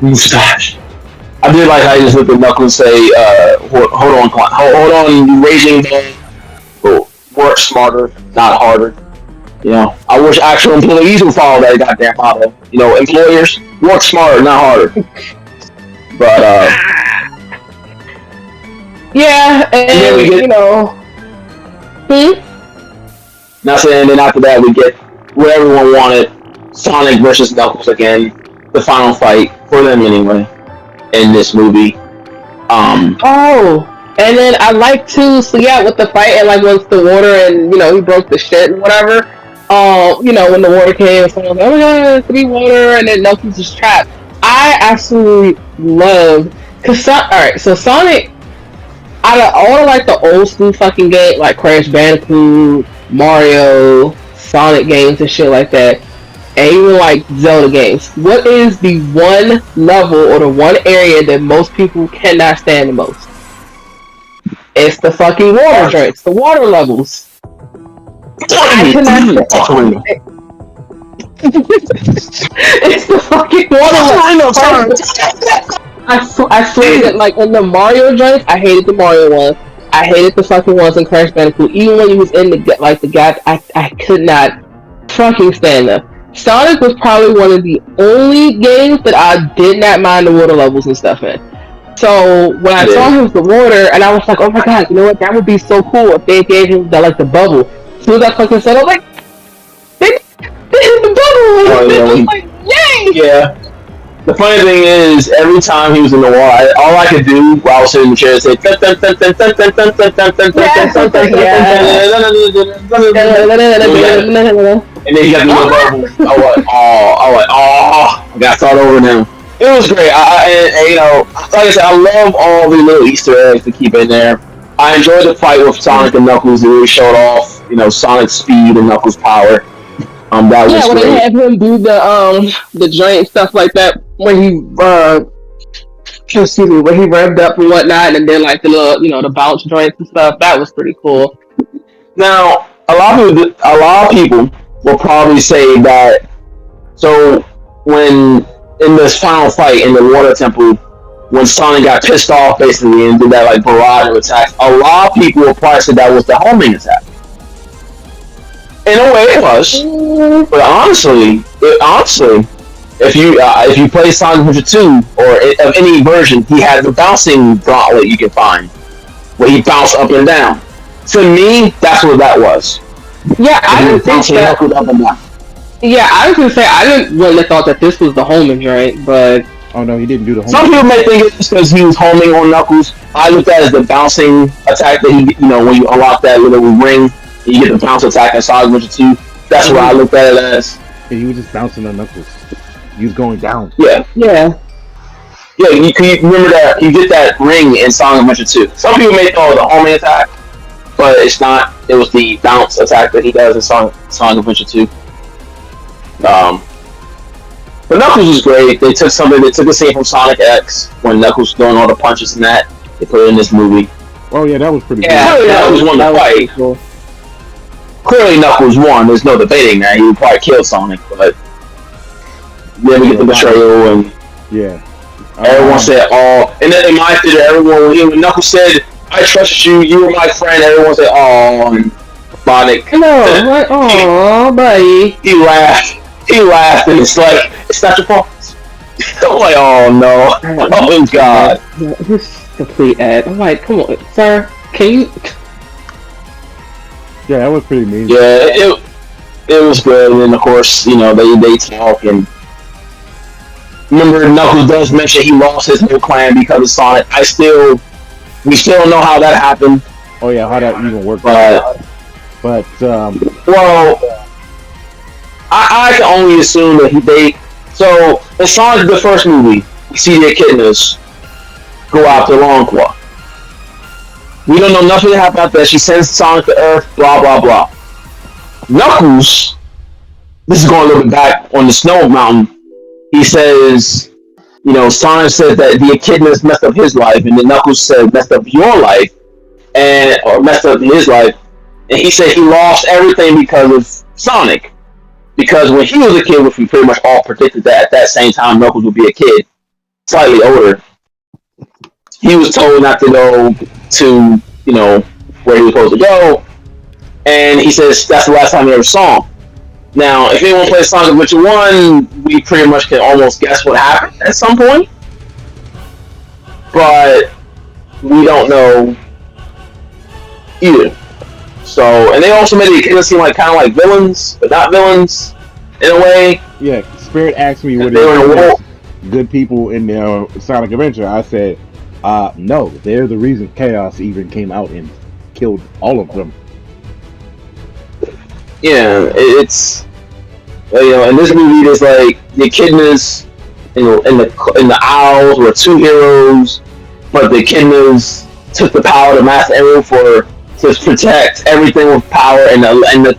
Mustache. I did like how you just looked at Knuckles and say, hold on, raising the work smarter, not harder. I wish actual employees would follow that goddamn model. Employers, work smarter, not harder. But, yeah, and then we get, Not saying, then after that we get what everyone wanted, Sonic versus Knuckles again, the final fight, for them anyway, in this movie. And then I like to, so yeah, with the fight, and like once the water and, he broke the shit and whatever, when the water came, so I was like, oh my god, 3 water, and then Knuckles is trapped. I absolutely loved, alright, so Sonic, out of all like the old school fucking game, like Crash Bandicoot, Mario, Sonic games and shit like that, and even like Zelda games, what is the one level or the one area that most people cannot stand the most? It's the fucking water joints, the water levels. I cannot. It's the fucking water. I swear that like in the Mario joints, I hated the Mario ones. I hated the fucking ones in Crash Bandicoot. Even when he was in the gap, I could not fucking stand them. Sonic was probably one of the only games that I did not mind the water levels and stuff in. So when I saw him with the water, and I was like, oh my god, you know what? That would be so cool if they gave him the bubble. As soon as I fucking said, I was like, they hit the bubble. Oh, yeah, I was like, yay! Yeah. The funny thing is, every time he was in the water, all I could do while I was sitting in the chair is say, and then he got the little bubble. I was like, I got to start over now. It was great. And, you know, like I said, I love all the little Easter eggs to keep in there. I enjoyed the fight with Sonic and Knuckles. It really showed off, you know, Sonic's speed and Knuckles' power. That was when great. they had him do the giant stuff like that when he excuse me, when he revved up and whatnot, and then like the little, you know, the bounce joints and stuff. That was pretty cool. Now, a lot of people will probably say that. So when in this final fight in the water temple, when Sonic got pissed off basically and did that like barrage of attacks, a lot of people will probably say that was the homing attack. In a way, it was, but honestly, if you play Sonic Adventure 2 or of any version, he had the bouncing gauntlet you can find, where he bounced up and down. To me, that's what that was. Yeah, I didn't think that. Up and down. Yeah, I was gonna say I didn't really thought that this was the homing joint, but oh no, he didn't do the homing. Some people may think it's because he was homing on Knuckles. I looked at it as the bouncing attack that he, you know, when you unlock that little ring. You get the bounce attack in Sonic Adventure 2. That's what I looked at it as. Yeah, he was just bouncing on Knuckles. He was going down. Yeah. You remember that you get that ring in Sonic Adventure 2. Some people may call it the homing attack, but it's not. It was the bounce attack that he does in Sonic Adventure 2. But Knuckles was great. They took a scene from Sonic X when Knuckles was throwing all the punches and that. They put it in this movie. Oh yeah, that was pretty. Yeah, cool. that was one to fight. Cool. Clearly, Knuckles won. There's no debating that. He would probably kill Sonic, but then we get the betrayal and everyone said, "Oh!" And then in my theater, when Knuckles said, "I trusted you. You were my friend," everyone said, "Oh!" And Sonic, no, oh, buddy. He laughed, and it's like, "It's not your fault." I'm like, "Oh no! Oh god!" This complete ad. I'm like, "Come on, sir. Can you?" Yeah, that was pretty mean. Yeah, it was good, and then of course, you know, they talk, and remember Knuckles does mention he lost his whole clan because of Sonic. We still don't know how that happened. Oh yeah, how that even worked. But well, I can only assume that so in Sonic the first movie, we see the echidnas go out to Longclaw. We don't know nothing about that. She sends Sonic to Earth, blah, blah, blah. Knuckles, this is going a little bit back on the Snow Mountain. He says, you know, Sonic says that the echidnas messed up his life, and then Knuckles said messed up your life, or messed up his life. And he said he lost everything because of Sonic. Because when he was a kid, which we pretty much all predicted that at that same time Knuckles would be a kid, slightly older, he was told not to go to, you know, where he was supposed to go, and he says that's the last time he ever saw him. Now, if anyone plays Sonic Adventure 1, we pretty much can almost guess what happened at some point, but we don't know either. So, and they also made the echidnas seem like kind of like villains, but not villains in a way. Yeah, Spirit asked me what good people in the Sonic Adventure. I said, no, they're the reason Chaos even came out and killed all of them. Yeah, it's, you know, in this movie there's like the echidnas and the owls were two heroes, but the echidnas took the power to Master Arrow to protect everything with power, and the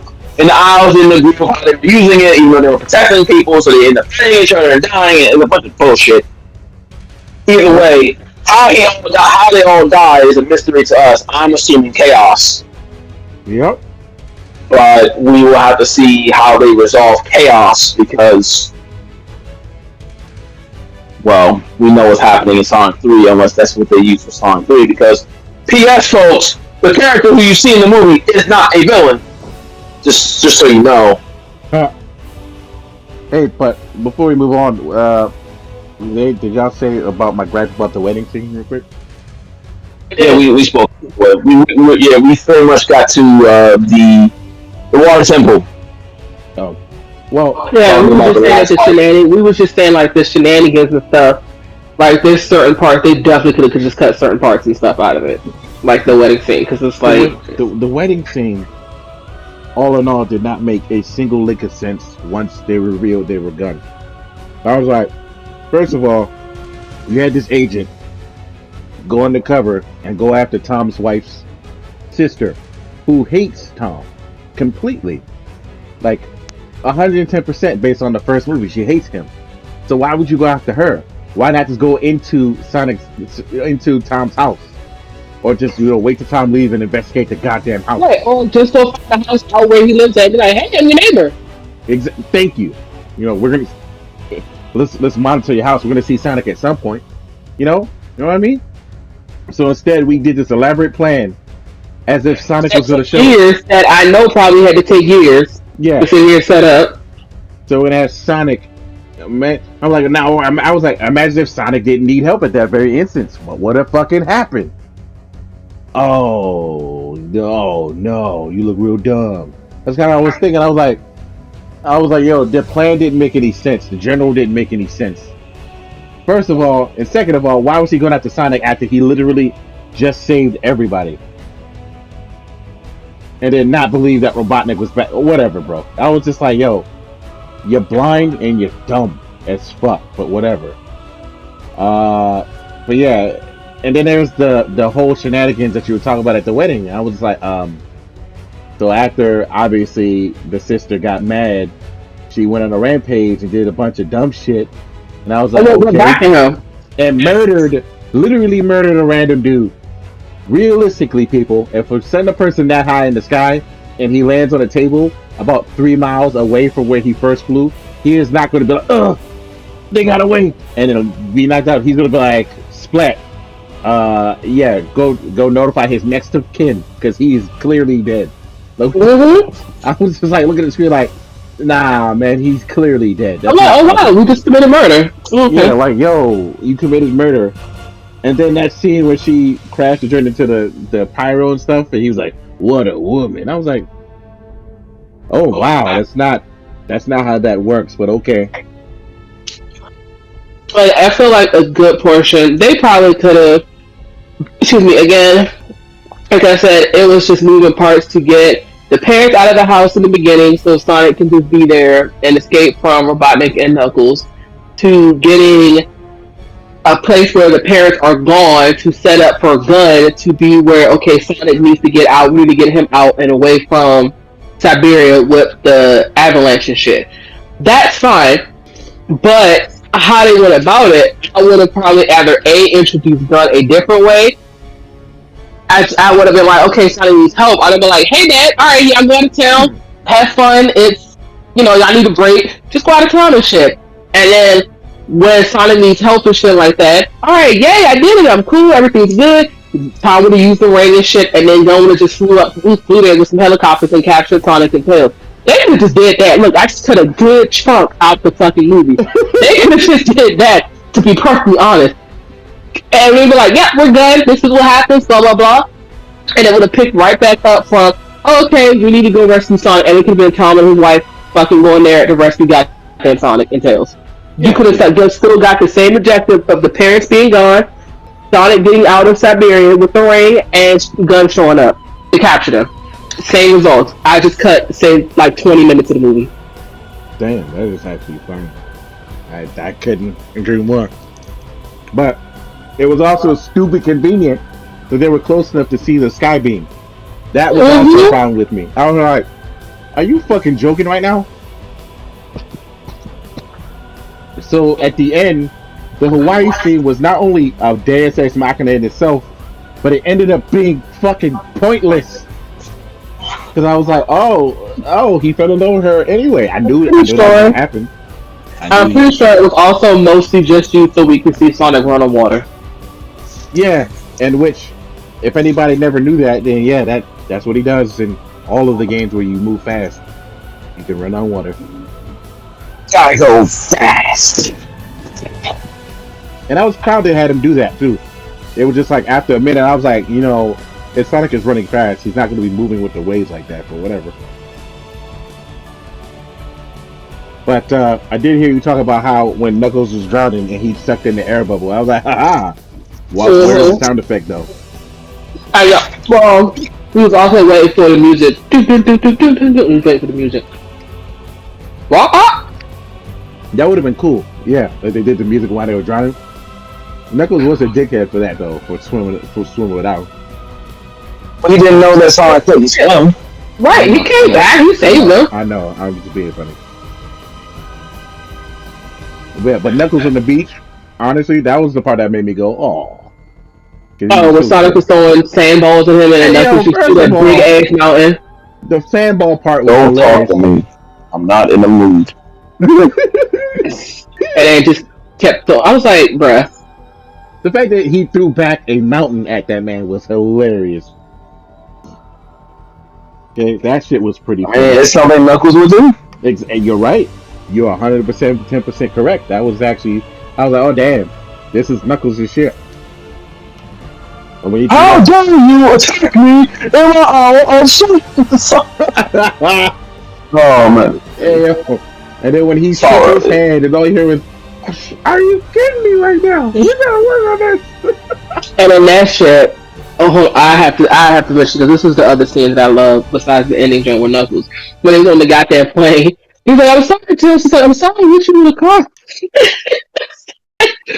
owls didn't agree with how they were using it, even though they were protecting people, so they ended up fighting each other and dying, and it was a bunch of bullshit. Either way, how they all die is a mystery to us. I'm assuming Chaos. Yep. but we will have to see how they resolve chaos because, well, we know what's happening in Sonic 3 unless that's what they use for Sonic 3 because, P.S. folks, the character who you see in the movie is not a villain. Just so you know. Hey, but before we move on, did y'all say about my gripe about the wedding scene real quick? Yeah, we spoke. We very much got to the water temple. Oh, well, Yeah, we were just saying that the we was just saying like the shenanigans and stuff. Like there's certain parts they definitely could just cut certain parts and stuff out of it, like the wedding scene, because it's like the wedding scene. All in all, did not make a single lick of sense once they revealed they were guns. I was like, first of all, you had this agent go undercover and go after Tom's wife's sister, who hates Tom completely, like 110% based on the first movie. She hates him. So why would you go after her? Why not just go into Tom's house? Or just, wait till Tom leaves and investigate the goddamn house. Right, or just go find the house out where he lives at and be like, hey, I'm your neighbor. Thank you. We're gonna let's monitor your house. We're gonna see Sonic at some point. You know what I mean? So instead, we did this elaborate plan, as if Sonic was gonna show years that I know probably had to take years. Yeah. To sit here set up. So it has Sonic. Man, I'm like, now I was like, imagine if Sonic didn't need help at that very instance. What would have fucking happened? Oh no, you look real dumb. That's kind of what I was thinking. I was like, yo, the plan didn't make any sense. The general didn't make any sense. First of all, and second of all, why was he going after Sonic after he literally just saved everybody? And then not believe that Robotnik was back. Whatever, bro. I was just like, yo, you're blind and you're dumb as fuck, but whatever. But yeah. And then there's the whole shenanigans that you were talking about at the wedding. I was like, so after obviously the sister got mad, she went on a rampage and did a bunch of dumb shit. And I was like, okay. And literally murdered a random dude. Realistically, people, if we send a person that high in the sky and he lands on a table about 3 miles away from where he first flew, he is not going to be like, ugh, they got away. And it'll be knocked out. He's going to be like, splat. Yeah, go notify his next of kin because he's clearly dead. I was just like looking at the screen like, nah, man, he's clearly dead. That's wow, we just committed murder. Okay. Yeah, like, yo, you committed murder. And then that scene where she crashed and turned into the pyro and stuff, and he was like, what a woman. I was like, oh wow, that's not how that works, but okay. But I feel like a good portion, they probably could have, excuse me, again, like I said, it was just moving parts to get the parents out of the house in the beginning so Sonic can just be there and escape from Robotnik and Knuckles, to getting a place where the parents are gone to set up for a gun to be where, okay, Sonic needs to get out, we need to get him out and away from Siberia with the avalanche and shit. That's fine, but how they went about it, I would have probably either introduced gun a different way. I would have been like, okay, Sonic needs help. I'd have been like, hey Dad, alright, yeah, I'm going to town, have fun, it's, y'all need a break, just go out of town and shit. And then when Sonic needs help and shit like that, alright, yay, I did it, I'm cool, everything's good. Tom would have used the ring and shit, and then Gun would have just flew there with some helicopters and captured Sonic and Tails. They could have just did that. Look, I just cut a good chunk out the fucking movie. They could have just did that, to be perfectly honest. And we'd be like, yeah, we're done. This is what happens, blah, blah, blah. And it would have picked right back up from, oh, okay, we need to go rescue Sonic. And it could have been Tom and his wife fucking going there to rescue goddamn Sonic and Tails. Yeah. You could have still got the same objective of the parents being gone, Sonic getting out of Siberia with the ring, and Gun showing up to capture them. Same results. I just cut, say, like 20 minutes of the movie. Damn, that is actually fun. I couldn't agree more. But it was also stupid convenient that they were close enough to see the sky beam. That was also fine with me. I was like, are you fucking joking right now? So at the end, the Hawaii scene was not only a Deus Ex Machina in itself, but it ended up being fucking pointless. Because I was like, oh, he fell in love with her anyway. I knew that was gonna happen. I'm pretty sure it was also mostly just used so we could see Sonic run on water. Yeah, and which, if anybody never knew that, then yeah, that's what he does in all of the games where you move fast. You can run on water. Gotta go fast. And I was proud they had him do that too. It was just like after a minute, I was like, if Sonic is running fast, he's not going to be moving with the waves like that, but whatever. But I did hear you talk about how when Knuckles was drowning and he sucked in the air bubble. I was like, haha. Where's the sound effect though? Well, he was also waiting for the music. He was waiting for the music. What? That would have been cool. Yeah, like they did the music while they were drowning. Knuckles was a dickhead for that though, for swimming without. But he didn't know that Sonic couldn't swim. Right, he came back. He saved them. I know. I'm just being funny. But Knuckles on the beach, honestly, that was the part that made me go, oh. When Sonic was throwing sandballs at him and then Knuckles just threw that big ass mountain. The sandball part was Don't hilarious. talk to me. I'm not in the mood. And then just kept throwing. I was like, bruh. The fact that he threw back a mountain at that man was hilarious. Okay, that shit was pretty funny. It's something Knuckles would do. You're right. You're 100%, 10% correct. That was actually, I was like, oh damn, this is Knuckles' shit. How dare you attack me in my own shit? Oh man. Yeah. And then when he shook his hand and all you hear was, are you kidding me right now? You gotta work on this. And then that shit, I have to mention because this was the other scene that I love besides the ending joint with Knuckles. When he was on the goddamn plane, he's like, I'm sorry, Tim. She's like, I'm sorry, you hit you in the car.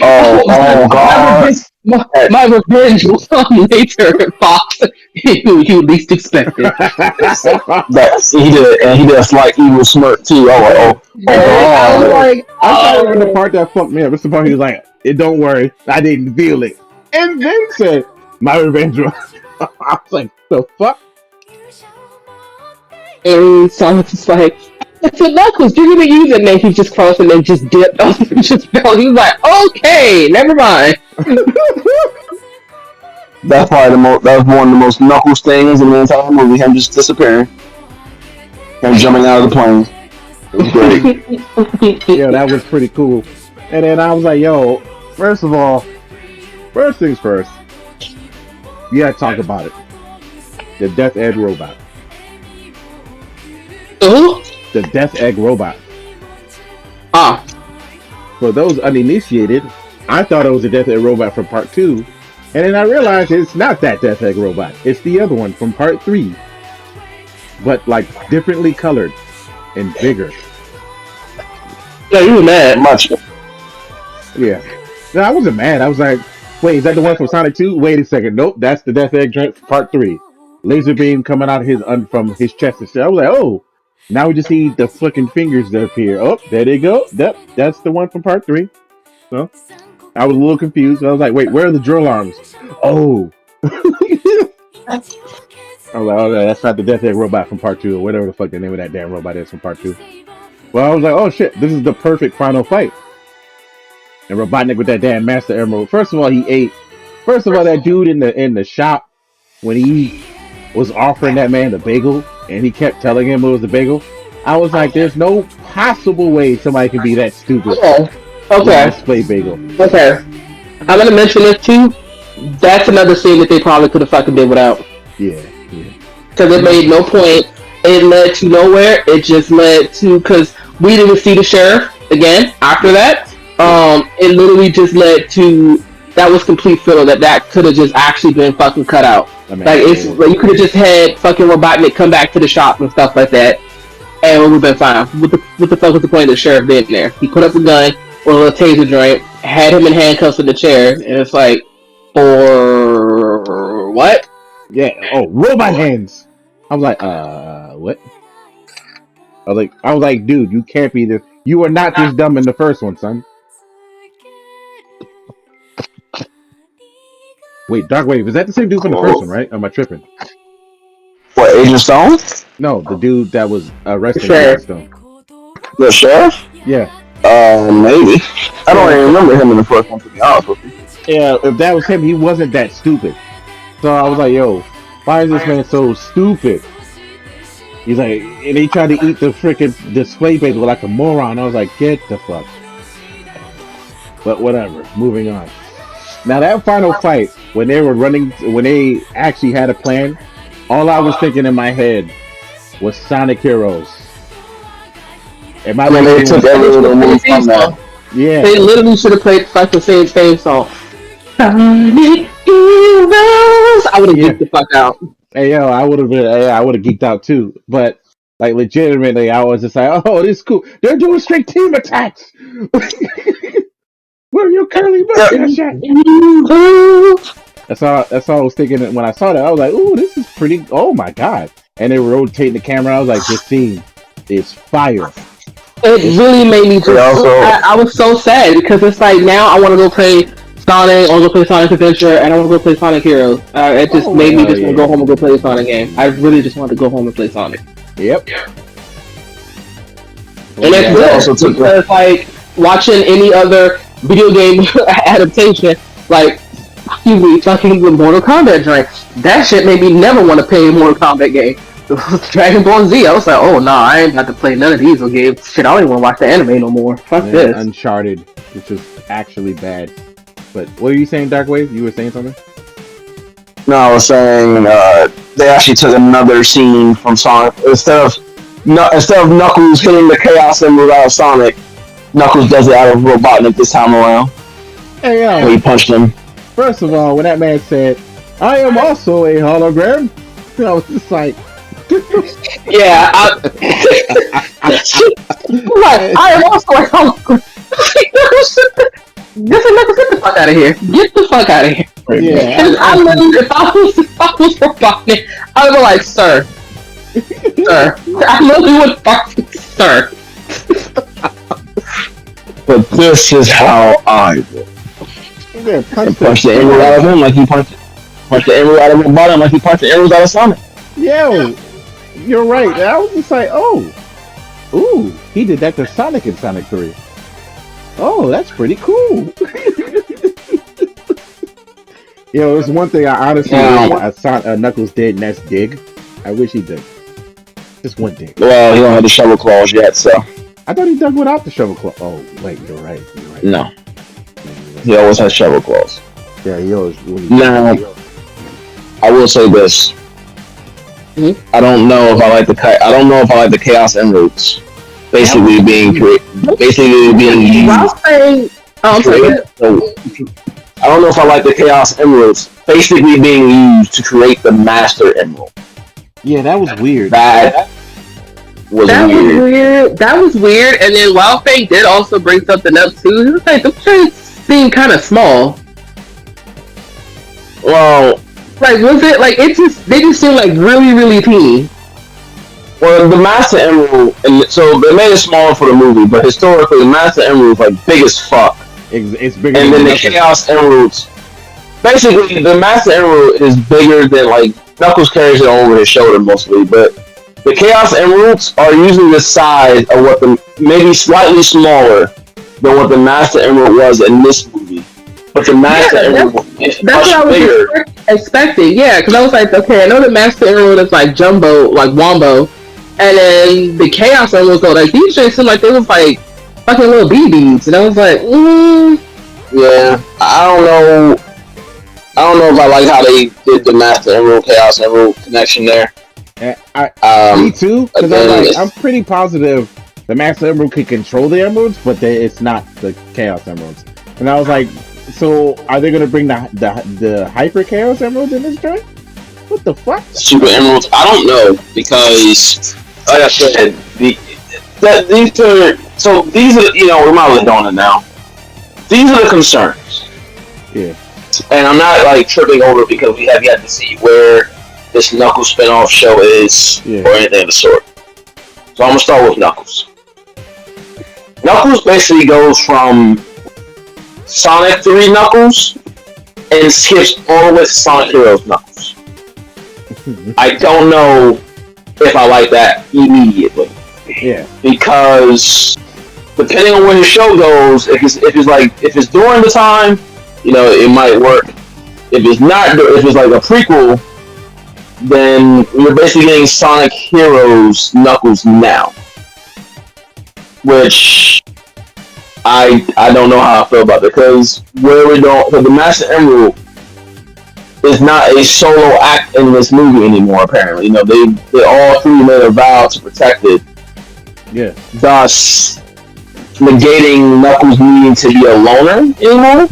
Oh God. My revenge will come later, Fox. You least expected. He did a slight evil smirk too. I was like, I thought the part that fucked me up. It's the part he was like, don't worry, I didn't feel it. And then said, my revenge will. I was like, the fuck? And Sonic was like, I said, Knuckles, you're gonna use it, and then he just crossed and then just dipped off and just fell. He was like, okay, never mind. That's probably that was one of the most Knuckles things in the entire movie. Him just disappearing, him jumping out of the plane. It was great. Yeah, that was pretty cool. And then I was like, yo, first things first. You gotta talk about it. The Death Egg robot. Who? The Death Egg robot. Ah. For those uninitiated, I thought it was the Death Egg robot from part 2. And then I realized it's not that Death Egg robot. It's the other one from part 3. But like differently colored and bigger. Yeah, you were mad. Much. Yeah. No, I wasn't mad. I was like, wait, is that the one from Sonic 2? Wait a second. Nope, that's the Death Egg part 3. Laser beam coming out of from his chest and shit. I was like, oh, now we just need the fucking fingers that appear. Oh, there they go. Yep, that's the one from part 3. So I was a little confused. I was like, wait, where are the drill arms? Oh. I was like, oh, that's not the Death Egg robot from part 2 or whatever the fuck the name of that damn robot is from part 2. Well, I was like, oh shit, this is the perfect final fight. And Robotnik with that damn Master Emerald. First of all, that dude in the shop when he was offering that man the bagel and he kept telling him it was the bagel. I was like, there's no possible way somebody can be that stupid. Okay. Display bagel. Okay. I'm gonna mention this too. That's another scene that they probably could have fucking did without. Yeah. Because it made no point. It led to nowhere. It just led to, because we didn't see the sheriff again after that. It literally just led to, that was complete filler that could have just actually been fucking cut out. Like you could have just had fucking Robotnik come back to the shop and stuff like that, and it would have been fine. What the fuck was the point of the sheriff being there? He put up a gun or a little taser joint, had him in handcuffs in the chair, and it's like, for what? Yeah. Oh, robot hands. I was like, what? I was like, dude, you can't be this. You were not this dumb in the first one, son. Wait, Darkwave, is that the same dude from the first one, right? Or am I tripping? What, Agent Stone? No, the dude that was arresting Sure. Agent Stone. The sheriff? Yeah. Maybe. I don't even remember him in the first one, to be honest with you. Yeah, if that was him, he wasn't that stupid. So I was like, yo, why is this man so stupid? He's like, and he tried to eat the freaking display base like a moron. I was like, get the fuck. But whatever, moving on. Now that final fight, when they were running, when they actually had a plan, all I was thinking in my head was Sonic Heroes. And my They took every little move from that. Yeah. They literally should have played like the same song. Sonic Heroes. I would have geeked the fuck out. Hey yo, I would have geeked out too. But like legitimately, I was just like, oh, this is cool. They're doing straight team attacks. Where your curly mustache at? That's all I was thinking when I saw that. I was like, ooh, this is pretty. Oh my god! And they were rotating the camera. I was like, this scene is fire. It really made me just. I was so sad because it's like now I want to go play Sonic, I want to go play Sonic Adventure, and I want to go play Sonic Heroes. It just made me just want to go home and go play a Sonic game. I really just wanted to go home and play Sonic. Yep. And it's good because like watching any other video game adaptation, like fucking the Mortal Kombat drink, that shit made me never want to play a Mortal Kombat game. Dragon Ball Z, I was like, oh nah, I ain't got to play none of these games. Shit, I don't even want to watch the anime no more. Fuck this. Uncharted, which is actually bad. But what are you saying, Darkwave? You were saying something? No, I was saying they actually took another scene from Sonic. Instead of Knuckles hitting the Chaos Emerald out of Sonic, Knuckles does it out of Robotnik this time around. Hey yo! When he punched him. First of all, when that man said, "I am also a hologram," I was just like. Yeah, I am also a hologram. Get the fuck out of here. Get the fuck out of here. Yeah. I literally, if I was Robotnik, I would be like, sir. I literally would fucking, sir. But this is how I do. Punch the emerald out of him like he punched the emerald out of Robotnik like he punched the emerald out of Sonic. Yo, you're right. I was just like, ooh, he did that to Sonic in Sonic 3. Oh, that's pretty cool. Yo, there's one thing I honestly wish Knuckles did, and that's dig. I wish he did. Just one dig. Well, he don't have the shovel claws yet, so. I thought he dug without the shovel claw. Oh, wait, you're right. No. He always has shovel claws. Yeah, he always. Now, I will say this. I don't know if I like the Chaos Emeralds. Basically being used. I don't know if I like the Chaos Emeralds basically being used to create the Master Emerald. Yeah, that was weird. That was weird. And then Wild Fang did also bring something up too. He was like, the trains seem kind of small. Well, like was it like they just seem like really, really teeny. Well, the Master Emerald, and so they made it smaller for the movie, but historically, the Master Emerald is like big as fuck. It's bigger. And then the Chaos Emeralds, basically, the Master Emerald is bigger than like Knuckles carries it over his shoulder mostly, but the Chaos Emeralds are usually the size of what maybe slightly smaller than what the Master Emerald was in this movie. But the Master Emerald is much bigger. What I was expecting, yeah, because I was like, okay, I know the Master Emerald is like jumbo, like wombo. And then the Chaos Emeralds, though, like these things seem like they was like fucking little BBs, and I was like, yeah, I don't know if I like how they did the Master Emerald Chaos Emerald connection there. Me too, because I'm pretty positive the Master Emerald can control the emeralds, but it's not the Chaos Emeralds. And I was like, so are they gonna bring the Hyper Chaos Emeralds in this joint? What the fuck? Super Emeralds? I don't know, because like I said, these are we might as well on it now. These are the concerns. Yeah. And I'm not like tripping over it because we have yet to see where this Knuckles spinoff show is or anything of the sort. So I'm gonna start with Knuckles. Knuckles basically goes from Sonic 3 Knuckles and skips all the way to Sonic Heroes Knuckles. I don't know if I like that immediately. Yeah. Because depending on where his show goes, if it's during the time, it might work. If it's not, if it's like a prequel, then you're basically getting Sonic Heroes Knuckles now, which I don't know how I feel about it, because the Master Emerald is not a solo act in this movie anymore. Apparently, they all three made a vow to protect it. Yeah. Thus negating Knuckles needing to be a loner anymore.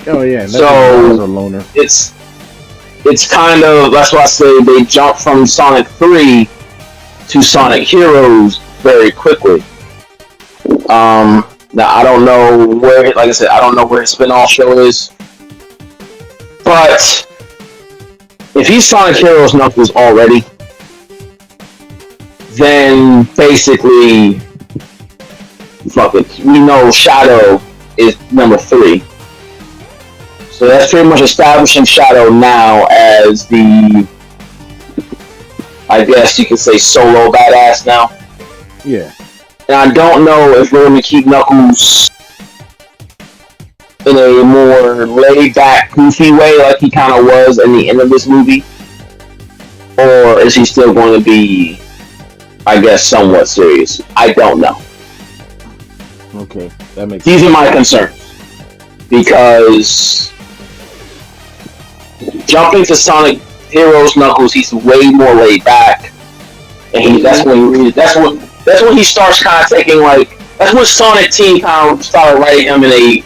Oh yeah. So a loner. It's kind of, that's why I say they jump from Sonic 3 to Sonic Heroes very quickly. Now I don't know where, like I said, I don't know where his spin-off show is. But if he's Sonic Heroes Knuckles already, then basically, fuck it, we know Shadow is number 3. So that's pretty much establishing Shadow now as the, I guess you could say, solo badass now. Yeah. And I don't know if we're going to keep Knuckles in a more laid-back, goofy way like he kind of was in the end of this movie. Or is he still going to be, I guess, somewhat serious? I don't know. Okay, that makes These sense. are my concerns. Because jumping to Sonic Heroes Knuckles, he's way more laid back. And that's when he starts kind of taking, like, that's when Sonic Team kind of started writing him in a,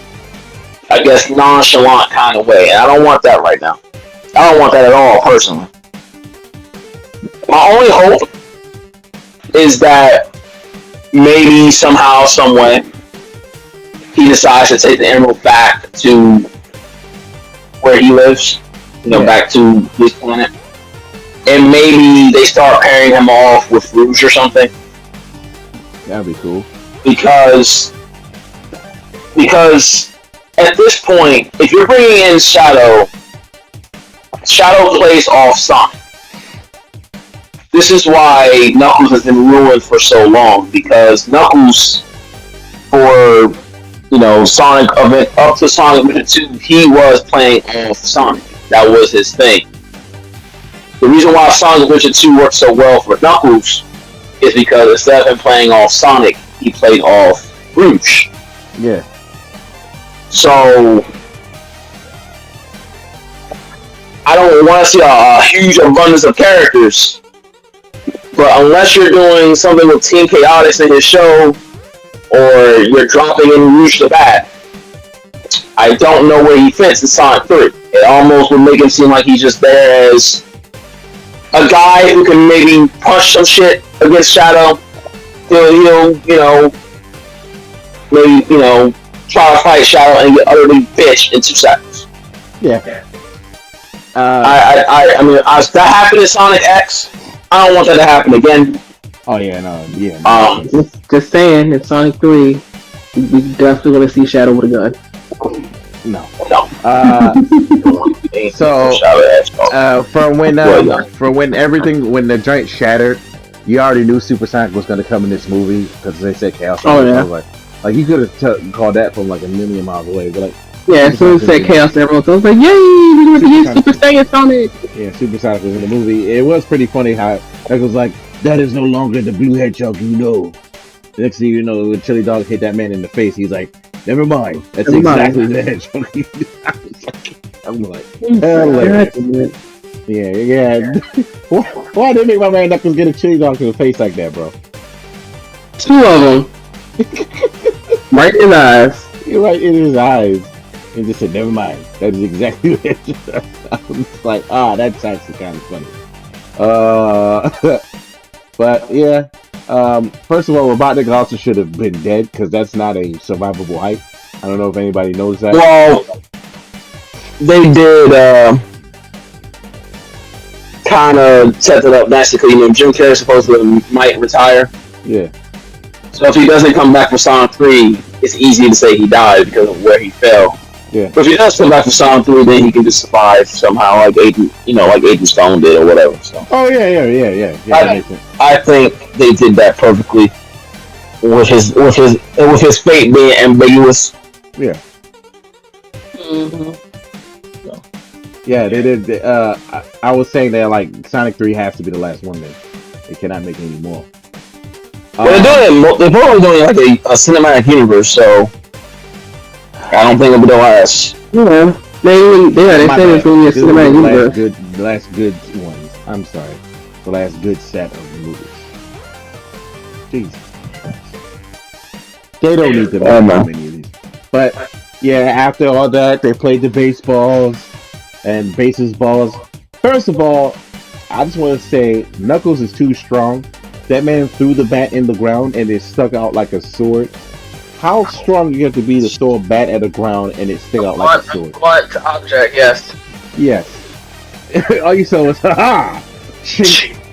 I guess, nonchalant kind of way. And I don't want that right now. I don't want that at all, personally. My only hope is that maybe somehow, someway, he decides to take the emerald back to where he lives, back to his planet. And maybe they start pairing him off with Rouge or something. That'd be cool. Because at this point, if you're bringing in Shadow plays off Sonic. This is why Knuckles has been ruined for so long, because Knuckles, for Sonic up to Sonic Adventure 2, he was playing off Sonic. That was his thing. The reason why Sonic Adventure 2 worked so well for Knuckles is because instead of him playing off Sonic, he played off Rouge. Yeah. So I don't want to see a huge abundance of characters, but unless you're doing something with Team Chaotix in his show, or you're dropping in Rouge the Bat, I don't know where he fits in Sonic 3. It almost would make him seem like he's just there as a guy who can maybe punch some shit against Shadow. He'll maybe, try to fight Shadow and get utterly bitched in 2 seconds. Yeah. I mean, that happened in Sonic X. I don't want that to happen again. Oh yeah, no, yeah. Just saying, in Sonic 3, we definitely gonna see Shadow with a gun. No. When the joint shattered, you already knew Super Sonic was gonna come in this movie because they said Chaos. Oh yeah. I was like you could have called that from like a million miles away, but like. Yeah, as soon as it said Chaos Emerald, I was like, yay, we're going to use Super Saiyan Sonic! Yeah, Super Sonic was in the movie. It was pretty funny how it was like, that is no longer the blue hedgehog you know. The next thing you know, when Chili Dog hit that man in the face, he's like, never mind. That's exactly the hedgehog. I'm like, yeah. Why did they make my man Knuckles get a Chili Dog to the face like that, bro? 2 of them. Right in his eyes. You're right in his eyes. And just said, never mind. That is exactly what it. I was like, that's actually kind of funny. But yeah. First of all, Robotnik also should have been dead because that's not a survivable height. I don't know if anybody knows that. Well, they did kind of set it up nicely. Jim Carrey supposedly might retire. Yeah. So if he doesn't come back for Sonic 3, it's easy to say he died because of where he fell. Yeah. But if he does come back for Sonic 3, then he can just survive somehow, like Agent Stone did or whatever. So. Oh yeah. That makes sense. I think they did that perfectly with his fate being ambiguous. Yeah. Mm-hmm. So. Yeah, they did. I was saying that like Sonic 3 has to be the last one. Then they cannot make any more. Well, they're probably doing like a cinematic universe, so I don't think it'll be the last. Yeah. They said it's going to be a cinematic universe. The last good ones. I'm sorry. The last good set of the movies. Jesus Christ. They don't need to make many of these. But, yeah, after all that, they played the baseballs and balls. First of all, I just want to say, Knuckles is too strong. That man threw the bat in the ground and it stuck out like a sword. How strong you have to be to throw a bat at the ground and it stick out like a sword? Blunt object, yes. Yes. All you saw was, haha!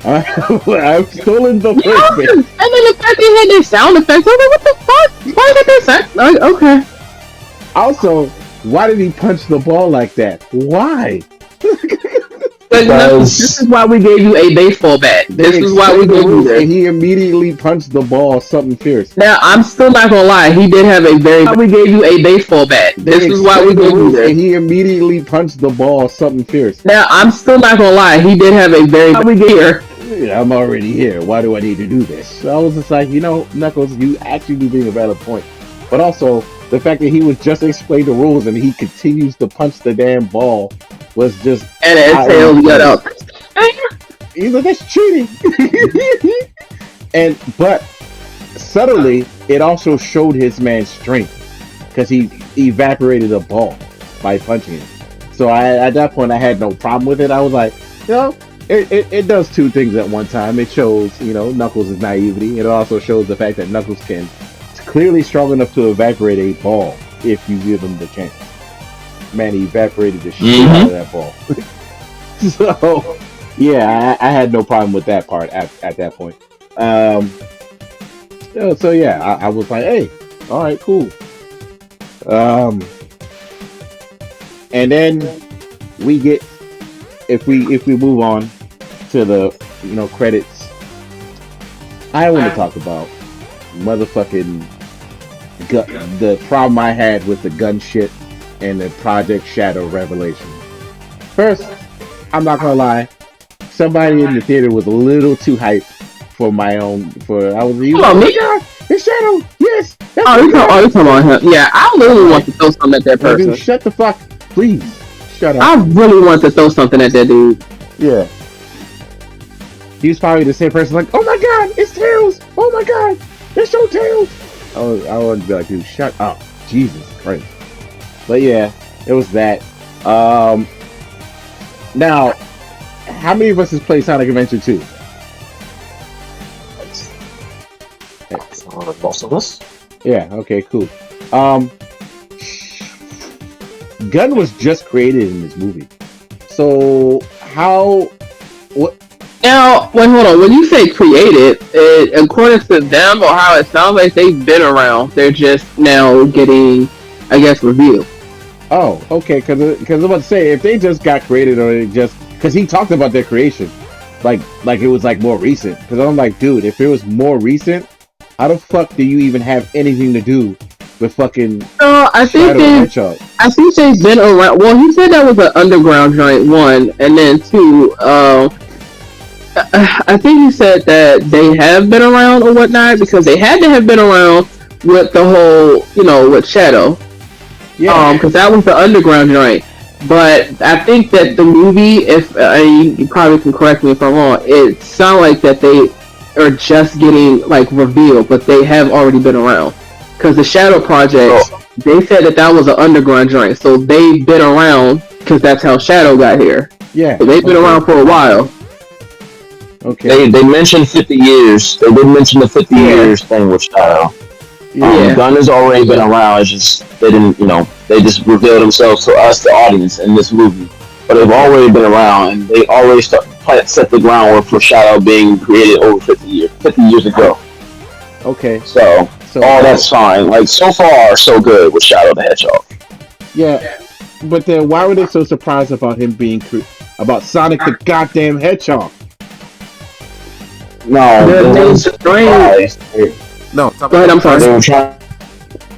I've stolen the first bit. And then the fact they had their sound effects, I was like, what the fuck? Why did they say? Like, okay. Also, why did he punch the ball like that? Why? Because this is why we gave you a baseball bat. This is why we gave you this. And he immediately punched the ball something fierce. Now, I'm still not gonna lie, he did have a very... We gave you a baseball bat. This is why we gave you this. And he immediately punched the ball something fierce. Now, I'm still not gonna lie, he did have a very... We gave here. Yeah, I'm already here. Why do I need to do this? So I was just like, Knuckles, you actually do bring a valid point. But also, the fact that he was just explained the rules and he continues to punch the damn ball was just... And his tail got up. He's like, that's cheating. But subtly, it also showed his man's strength because he evaporated a ball by punching it. So at that point, I had no problem with it. I was like, it does two things at one time. It shows, Knuckles' naivety. It also shows the fact that Knuckles can clearly strong enough to evaporate a ball if you give him the chance. Man, he evaporated the shit out of that ball. So, yeah, I had no problem with that part at that point. So yeah, I was like, hey, all right, cool. And then we get, if we move on to the credits, I want to talk about motherfucking the problem I had with the gun shit and the Project Shadow revelation. First, I'm not gonna lie, somebody in the theater was a little too hyped for my own. I was like, oh my God, it's Shadow, yes. You talking about him? Yeah, I literally want to throw something at that person. Dude, shut the fuck, please, shut up. I really want to throw something at that dude. Yeah. He was probably the same person, like, oh my God, it's Tails. Oh my God, it's your Tails. I would be like, dude, shut up, Jesus Christ. But yeah, it was that. Now, how many of us has played Sonic Adventure 2? Most of us. Yeah, okay, cool. Gun was just created in this movie. So, what? Now, wait, hold on. When you say created, according to them or how it sounds like they've been around, they're just now getting, I guess, revealed. Oh, okay, because I'm about to say, if they just got created or it just... Because he talked about their creation. Like it was, like, more recent. Because I'm like, dude, if it was more recent, how the fuck do you even have anything to do with fucking I think they've been around... Well, he said that was an underground joint, one. And then, two, I think he said that they have been around or whatnot. Because they had to have been around with the whole, with Shadow. Yeah. Because that was the underground joint. But I think that the movie, if you probably can correct me if I'm wrong, it sounds like that they are just getting like revealed, but they have already been around. Because the Shadow Project, they said that was an underground joint, so they've been around because that's how Shadow got here. Yeah, so they've been around for a while. Okay. They mentioned 50 years. They did mention the 50 years thing with Shadow. Gun has already been around. It's just they didn't, they just revealed themselves to us, the audience, in this movie. But they've already been around, and they already set the groundwork for Shadow being created over 50 years ago. Okay. So all that's fine. Like so far, so good with Shadow the Hedgehog. Yeah, but then why were they so surprised about him being about Sonic the goddamn Hedgehog? No, They're it being wasn't strange. surprised. No, Go ahead, I'm sorry. They were trying.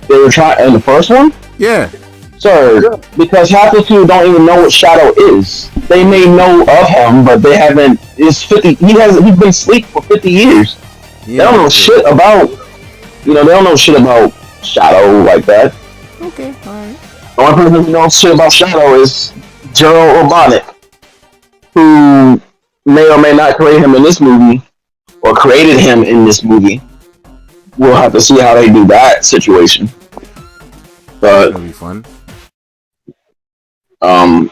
They were trying in the first one. Yeah. Sir, because half the people don't even know what Shadow is. They may know of him, but they haven't. It's 50. He's been asleep for 50 years. They don't know shit about. They don't know shit about Shadow like that. Okay, alright. The only person who knows shit about Shadow is Gerald Robotnik, who may or may not create him in this movie, or created him in this movie. We'll have to see how they do that situation. But That'll be fun. I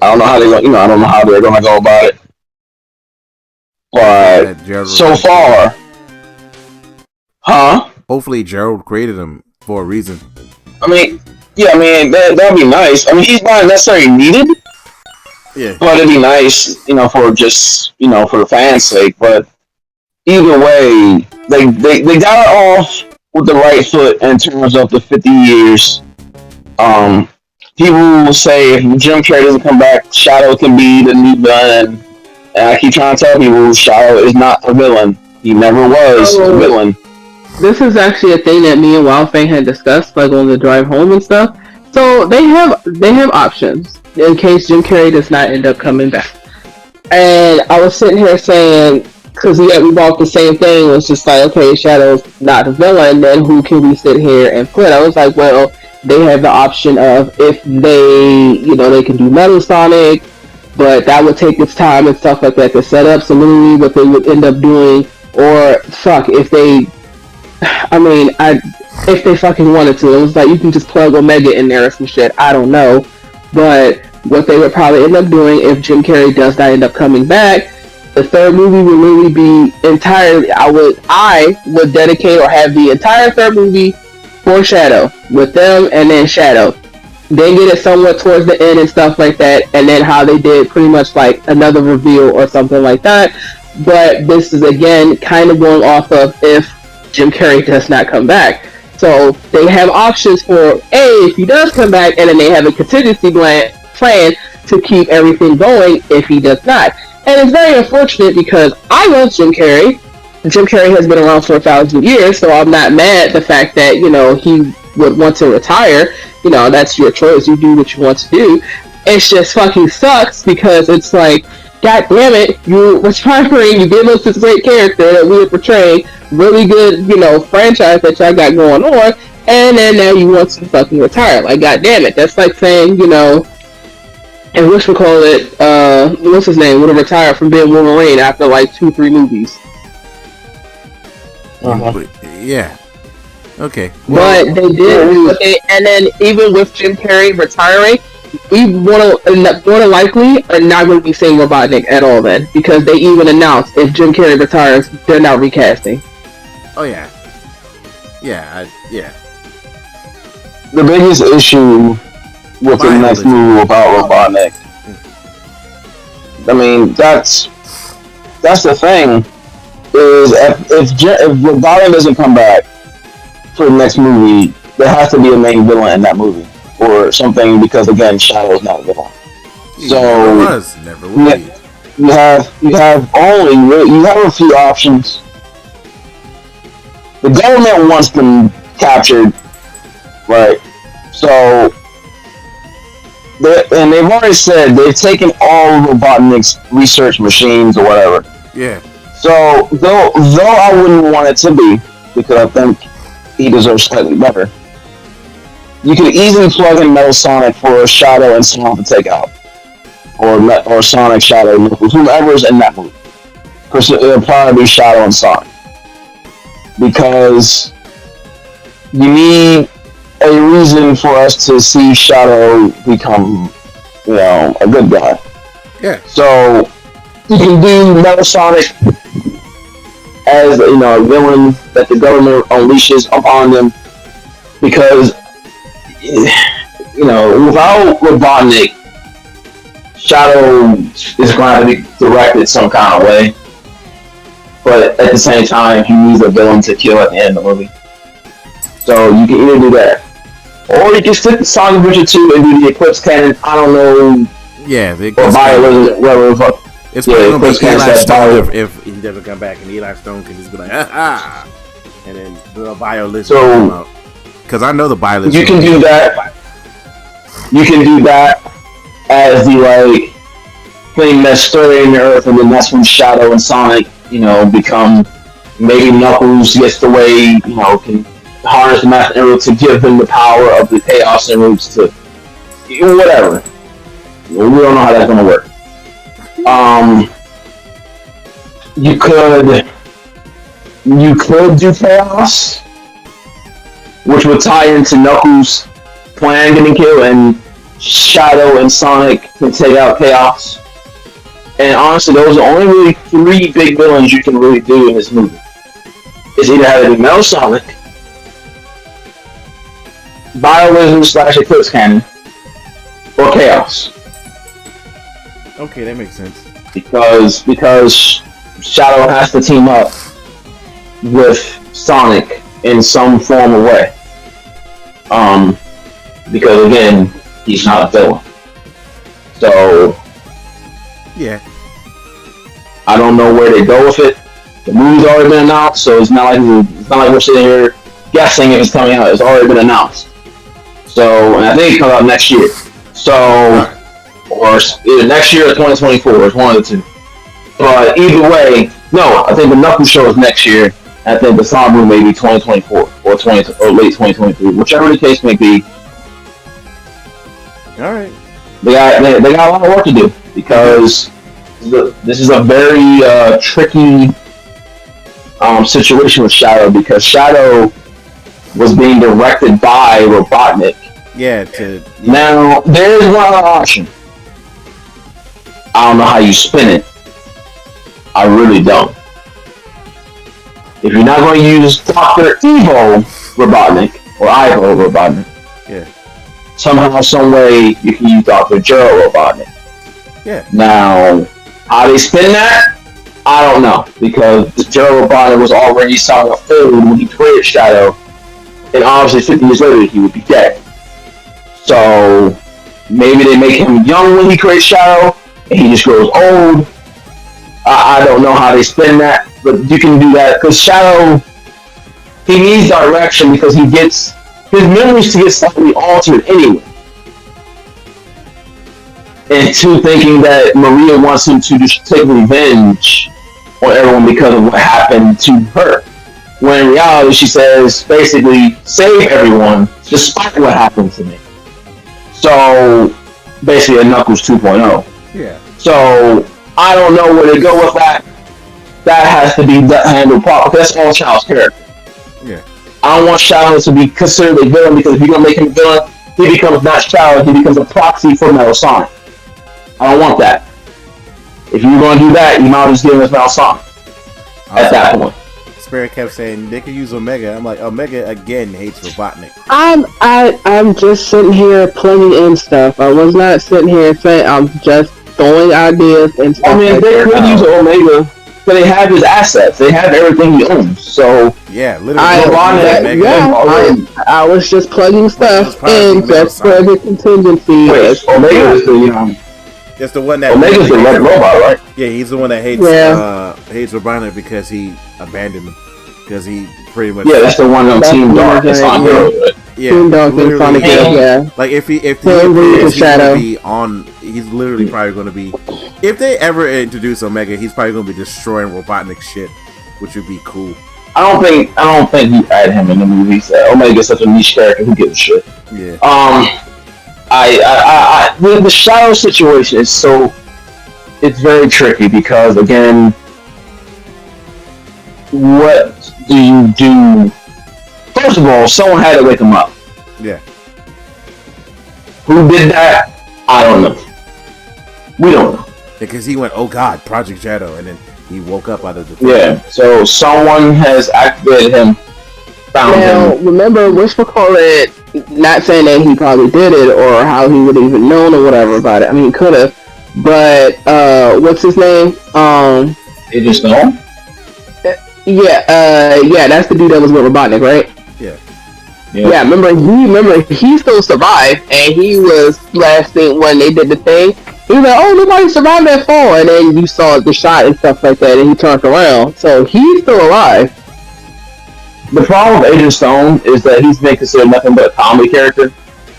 don't know how I don't know how they're gonna go about it. But so far, huh? Hopefully, Gerald created him for a reason. I mean, that'd be nice. I mean, he's not necessarily needed. Yeah. But it'd be nice, for just, for the fans' sake. But either way, they got it off with the right foot in terms of the 50 years. People will say if Jim Carrey doesn't come back, Shadow can be the new villain. And I keep trying to tell people, Shadow is not a villain. He never was a villain. This is actually a thing that me and Wildfang had discussed, like on the drive home and stuff. So they have options in case Jim Carrey does not end up coming back. And I was sitting here saying, because we bought the same thing, it was just like, okay, Shadow's not the villain, then who can we sit here and put? I was like, well, they have the option of if they can do Metal Sonic, but that would take its time and stuff like that to set up. So literally what they would end up doing, or fuck, if they fucking wanted to, it was like you can just plug Omega in there or some shit. I don't know. But what they would probably end up doing if Jim Carrey does not end up coming back, the third movie would really be entirely, I would dedicate or have the entire third movie for Shadow, with them and then Shadow. Then get it somewhat towards the end and stuff like that, and then how they did pretty much like another reveal or something like that. But this is again kind of going off of if Jim Carrey does not come back. So they have options for if he does come back, and then they have a contingency plan to keep everything going if he does not. And it's very unfortunate because I love Jim Carrey. Jim Carrey has been around for 1,000 years, so I'm not mad at the fact that, he would want to retire. That's your choice. You do what you want to do. It just fucking sucks because it's like, God damn it, you retiring, you gave us this great character that we were portraying, really good, franchise that y'all got going on, and then now you want to fucking retire. Like, God damn it. That's like saying, and what's his name, would have retired from being Wolverine after like 2-3 movies. Yeah. Okay. Well, but they did, and then even with Jim Carrey retiring, we more than likely are not going to be seeing Robotnik at all then, because they even announced if Jim Carrey retires, they're not recasting. Oh yeah. Yeah. The biggest issue with the next movie about Robotnik, I mean, that's the thing, is if Robotnik doesn't come back for the next movie, there has to be a main villain in that movie or something, because again, Shadow's not a villain. Never was. You have a few options. The government wants them captured, right? So, and they've already said they've taken all of Robotnik's research machines or whatever. Yeah. So, though I wouldn't want it to be, because I think he deserves slightly better, you could easily plug in Metal Sonic for a Shadow and Sonic to take out. Or Sonic, Shadow, whomever's in that movie. Because it'll probably be Shadow and Sonic. Because you need a reason for us to see Shadow become, a good guy. Yeah. So, you can do Metal Sonic as, a villain that the government unleashes upon them. Because, without Robotnik, Shadow is going to be directed some kind of way. But at the same time, he needs a villain to kill at the end of the movie. So you can either do that, Or you can stick the Sonic Adventure 2 and do the Eclipse Cannon. I don't know. Yeah, the Or Eclipse Cannon. whatever the fuck. It's probably gonna Eclipse be Eli Cannon's Stone if he doesn't come back, and Eli Stone can just be like, ha ha, and then the bio list will come out. Because I know the bio list. You can do that. You can do that as the like thing that's stirring the earth, and then that's when Shadow and Sonic, become. Maybe Knuckles gets the way, can harness the Master Emerald to give them the power of the Chaos Emeralds to whatever. We don't know how that's gonna work. You could do Chaos, which would tie into Knuckles' plan getting killed, and Shadow and Sonic can take out Chaos. And honestly, those are only really 3 big villains you can really do in this movie. It's either have to be Metal Sonic, Bio-Lizard / Eclipse Cannon, or Chaos. Okay, that makes sense. Because Shadow has to team up with Sonic in some form or way. Because again, he's not a villain. So yeah, I don't know where they go with it. The movie's already been announced, so it's not like we're sitting here guessing if it's coming out. It's already been announced. So, and I think it comes out next year. So, or either next year or 2024. It's one of the two. But either way, no, I think the Knuckles show is next year. I think the Sonic movie may be 2024 or late 2023, whichever the case may be. All right. They got a lot of work to do because this is a very tricky situation with Shadow, because Shadow was being directed by Robotnik. Yeah. Now there is one other option. I don't know how you spin it. I really don't. If you're not going to use Dr. Evo Robotnik or Ivo Robotnik, yeah, somehow, some way you can use Dr. Joe Robotnik. Yeah. Now, how they spin that, I don't know, because Joe Robotnik was already selling a food when he created Shadow, and obviously 50 years later he would be dead. So maybe they make him young when he creates Shadow, and he just grows old. I don't know how they spin that, but you can do that, because Shadow, he needs direction because he gets his memories to get slightly altered anyway. And two, thinking that Maria wants him to just take revenge on everyone because of what happened to her. When in reality, she says, basically, save everyone despite what happened to me. So, basically a Knuckles 2.0. Yeah. So, I don't know where to go with that. That has to be handled properly. That's all Child's character. Yeah. I don't want Shadow to be considered a villain, because if you're going to make him a villain, he becomes not Shadow, he becomes a proxy for Metal Sonic. I don't want that. If you're going to do that, you might as well give him as Metal Sonic. At that point. Spirit kept saying they could use Omega. I'm like, Omega again hates Robotnik. I'm just sitting here plugging in stuff. I was not sitting here saying, I'm just throwing ideas and stuff. I mean, they could use Omega, but they have his assets. They have everything he owns. So yeah, literally. I was just plugging stuff in just for the contingency. Wait, Omega is the it's the one that Omega's the red robot, right? Yeah, he's the one that hates hates Robotnik because he abandoned him. Because he pretty much that's the one on Team Dark. That's on Team Dark and Sonic. Yeah. Like if he's literally probably going to be. If they ever introduce Omega, he's probably going to be destroying Robotnik shit, which would be cool. I don't think you add him in the movies. Omega's such a niche character. Who gives a shit? Yeah. The Shadow situation is it's very tricky, because again, what do you do? First of all, someone had to wake him up. Yeah. Who did that? I don't know. We don't know. Because he went, oh god, Project Shadow, and then he woke up out of the so someone has activated him, found him. Remember, whatchamacallit, not saying that he probably did it or how he would have even known or whatever about it. I mean, he could have. But what's his name? They just know. Yeah, that's the dude that was with Robotnik, right? Yeah. Yeah, remember he still survived, and he was last thing when they did the thing. He was like, "Oh, nobody survived that fall," and then you saw the shot and stuff like that, and he turned around, so he's still alive. The problem with Agent Stone is that he's been considered nothing but a comedy character.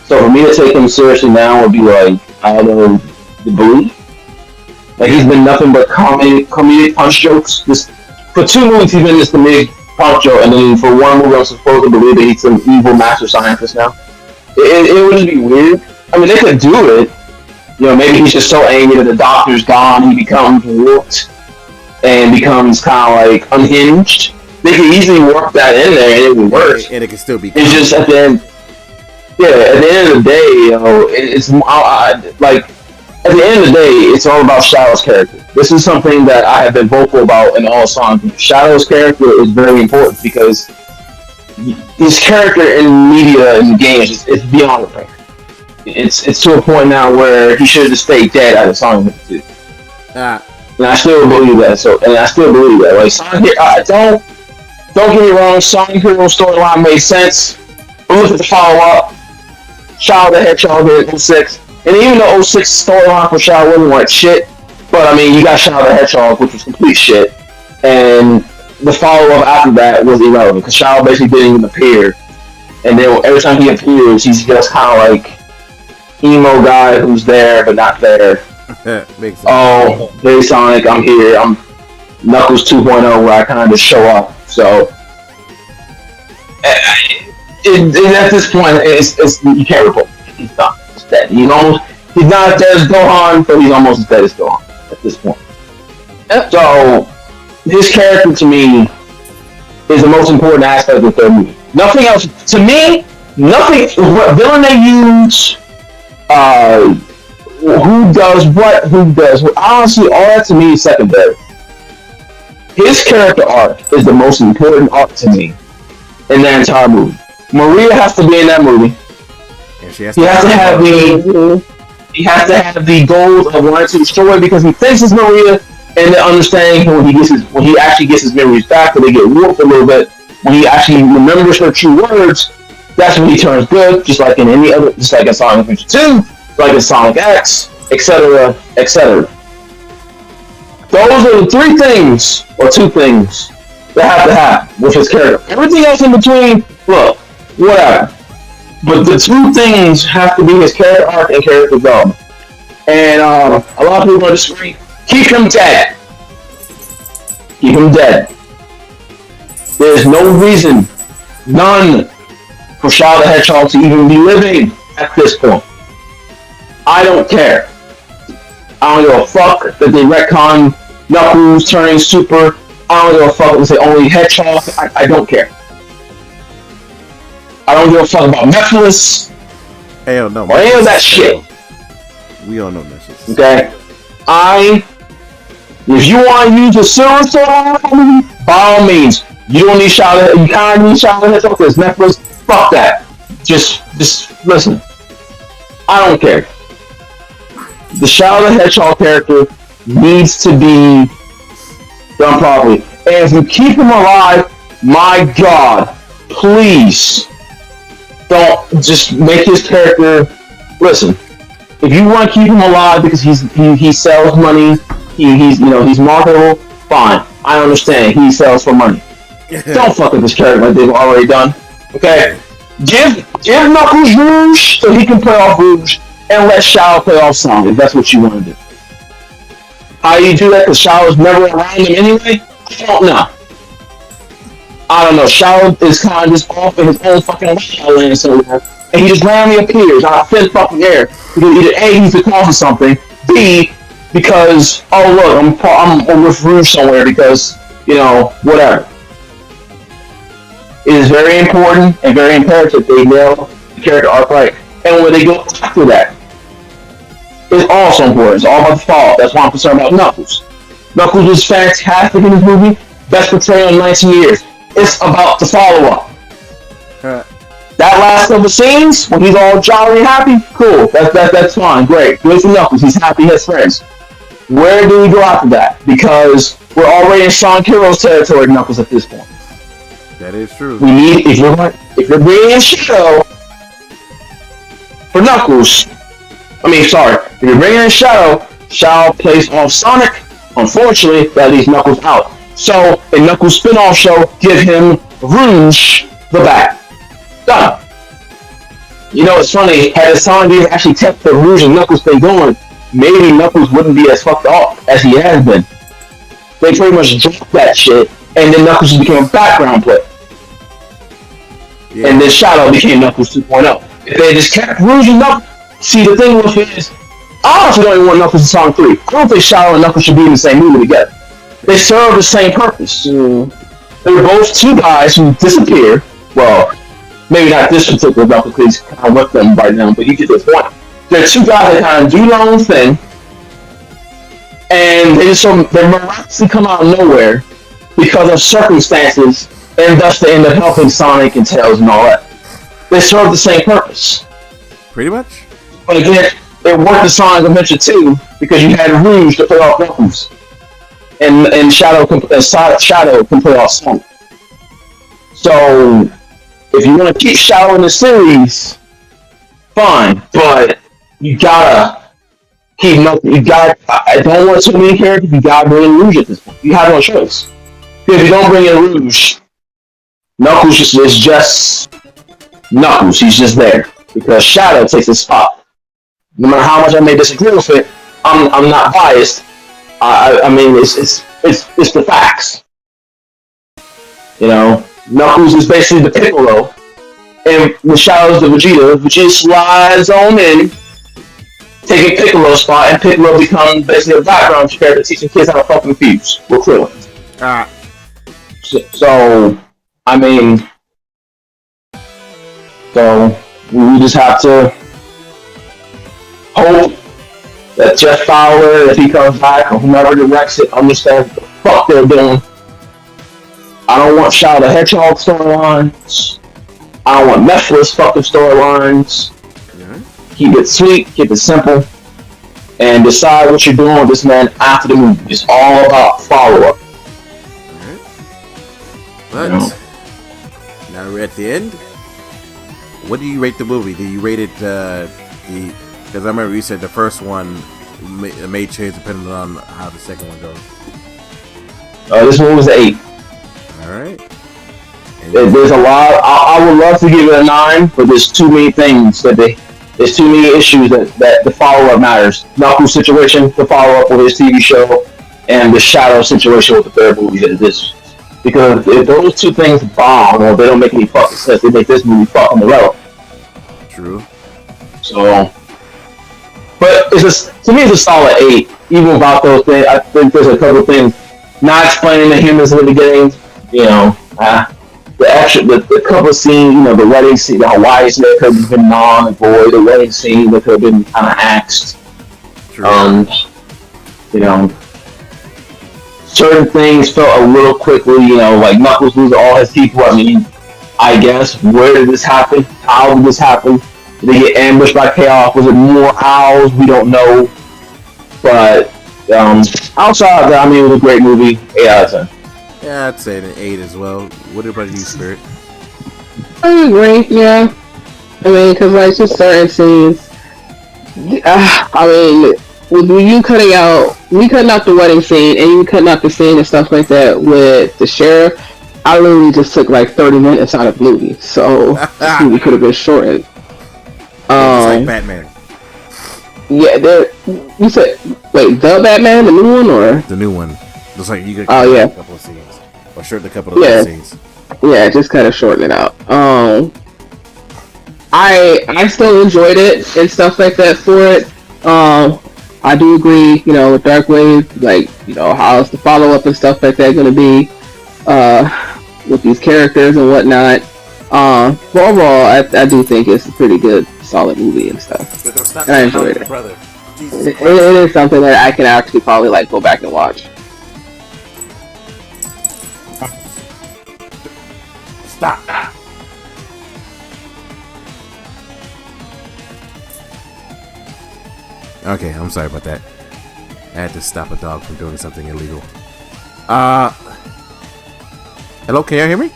So for me to take him seriously now would be like, I don't know, the belief. Like he's been nothing but comedic punch jokes. Just for 2 movies he's been this comedic punch joke, and then for 1 movie I'm supposed to believe that he's some evil master scientist now. It would just be weird. I mean, they could do it. You know, maybe he's just so angry that the doctor's gone, he becomes warped and becomes kind of like unhinged. They could easily work that in there and it would work. And it can still be. It's just at the end. Yeah, at the end of the day, you know, it's like at the end of the day, it's all about Shadow's character. This is something that I have been vocal about in all songs. Shadow's character is very important because his character in media and games is beyond repair. It's to a point now where he should have just stayed dead out of Sonic 2. And I still believe that. Like Sonic, don't get me wrong, Sonic Hero storyline made sense. But look at the follow-up. Shadow the Hedgehog in 06. And even the 06 storyline for Shadow wasn't like shit. But I mean, you got Shadow the Hedgehog, which was complete shit. And the follow-up after that was irrelevant, because Shadow basically didn't even appear. And then every time he appears, he's just kind of like emo guy who's there but not there. Oh, hey Sonic, I'm here. I'm Knuckles 2.0, where I kind of just show up. So at this point, it's you can't report. He's done. He's dead. He's not as dead as Gohan, but he's almost as dead as Gohan at this point. So his character to me is the most important aspect of the third movie. Nothing else. To me, nothing. What villain they use. Who does what? Honestly, all that to me is secondary. His character arc is the most important arc to me in that entire movie. Maria has to be in that movie. He has to have the goals of wanting to destroy, because he thinks it's Maria, and the understanding when he actually gets his memories back, but they get warped a little bit. When he actually remembers her true words, that's when he turns good, just like in any other, just like in Sonic Adventure 2, like in Sonic X, etc., etc. Those are the 3 things, or 2 things, that have to happen with his character. Everything else in between, look, whatever. But the 2 things have to be his character arc and character development. And a lot of people are going to disagree. Keep him dead. Keep him dead. There's no reason, none, for Shadow the Hedgehog to even be living at this point. I don't care. I don't give a fuck that they retcon Knuckles turning super. I don't give a fuck if they only Hedgehog. I don't care. I don't give a fuck about Mephiles. Hell no. Or any of that shit. We don't know Mephiles. Okay? If you want to use the Silver Sword, by all means. You don't need Shadow. You kind of need Shadow Hedgehog because Mephiles. Fuck that. Just listen. I don't care. The Shadow the Hedgehog character needs to be done properly. And if you keep him alive, my God, please don't just make his character. Listen, if you want to keep him alive because he sells money, he's marketable, fine. I understand. He sells for money. Don't fuck with this character like they've already done. Okay? Give Knuckles Rouge so he can play off Rouge, and let Shadow play off Sonic if that's what you want to do. How do you do that? Because Shadow's never around him anyway? I don't know. Shadow is kind of just off in his own fucking land somewhere, and he just randomly appears out of thin fucking air. Because either A, he's the cause of something, B, because, oh look, I'm with Rouge somewhere because, whatever. It is very important and very imperative they nail the character arc right. And when they go after that, it's also important. It's all about the fall. That's why I'm concerned about Knuckles. Knuckles was fantastic in this movie. Best portrayal in 19 years. It's about the follow-up. That last couple scenes, when he's all jolly and happy, cool. That's fine. Great. Good for Knuckles. He's happy he has friends. Where do we go after that? Because we're already in Sean Heroes territory, Knuckles, at this point. That is true. We need if you're bringing in Shadow for Knuckles. If you're bringing in Shadow, Shadow plays off Sonic. Unfortunately, that leaves Knuckles out. So, in Knuckles' spin-off show, give him Rouge the Bat. Done. You know, it's funny, had Sonic actually kept the Rouge and Knuckles thing going, maybe Knuckles wouldn't be as fucked up as he has been. They pretty much dropped that shit, and then Knuckles just became a background player. Yeah. And then Shadow became Knuckles 2.0. If they just kept Rouge and Knuckles, see, the thing with it is, I honestly don't even want Knuckles in Sonic 3. I don't think Shadow and Knuckles should be in the same movie together. They serve the same purpose. They're both two guys who disappear. Well, maybe not this particular Knuckles, because he's kind of with them right now, but you get this point. They're two guys that kind of do their own thing, and they miraculously come out of nowhere because of circumstances, and thus they end up helping Sonic and Tails and all that. They serve the same purpose. Pretty much. But again, it worked in Sonic Adventure 2 because you had Rouge to play off Knuckles, and Shadow can play off Sonic. So, if you want to keep Shadow in the series, fine, but you gotta keep Knuckles. I don't want too many characters. You gotta bring in Rouge at this point. You have no choice. If you don't bring in Rouge, Knuckles is just Knuckles. He's just there because Shadow takes his spot. No matter how much I may disagree with it, I'm not biased. I mean, it's the facts. You know, Knuckles is basically the Piccolo, and the Shadow's the Vegeta. Vegeta slides on in, taking Piccolo's spot, and Piccolo becomes basically a background character teaching kids how to fucking fuse with Krillin. So, I mean, we just have to hope that Jeff Fowler, if he comes back, or whomever directs it, understands what the fuck they're doing. I don't want Shadow the Hedgehog storylines. I don't want Mephiles fucking storylines. Mm-hmm. Keep it sweet, keep it simple, and decide what you're doing with this man after the movie. It's all about follow-up. But now we're at the end. What do you rate the movie? Do you rate it because I remember you said the first one may change depending on how the second one goes. This one was an 8. Alright. There's a lot. I would love to give it a 9, but there's too many things there's too many issues that the follow-up matters. Knuckles' situation, the follow-up with his TV show, and the Shadow situation with the third movie that it is. Because if those two things bomb, or they don't make any fucking sense, they make this movie fucking irrelevant. True. So, but to me, it's a solid 8. Even without those things, I think there's a couple of things not explaining to him in the beginning. You know, the couple of scenes, you know, the wedding scene, the Hawaii scene that could have been non and void, the wedding scene that could have been kind of axed. True. You know, certain things felt a little quickly, you know, like Knuckles losing all his people. I mean, I guess, where did this happen? How did this happen? Did they get ambushed by Chaos? Was it more owls? We don't know. But outside of that, I mean, it was a great movie. 8 out of 10. Yeah, I'd say an 8 as well. What about you, Spirit? I agree, yeah. I mean, because like just certain scenes, I mean, with you cutting out the wedding scene and you cutting out the scene and stuff like that with the sheriff, I literally just took like 30 minutes out of the movie, so this movie could have been shortened. It's like Batman. Yeah, you said, wait, the Batman, the new one, or? The new one. Looks like you could cut a couple of scenes. Or shorten a couple of those scenes. Yeah, just kind of shorten it out. I still enjoyed it and stuff like that for it. I do agree, you know, with Dark Wave, like, you know, how's the follow-up and stuff like that going to be with these characters and whatnot. But overall, I do think it's a pretty good, solid movie and stuff. And I enjoyed it. It is something that I can actually probably, like, go back and watch. Stop. Okay, I'm sorry about that. I had to stop a dog from doing something illegal. Hello, can you hear me?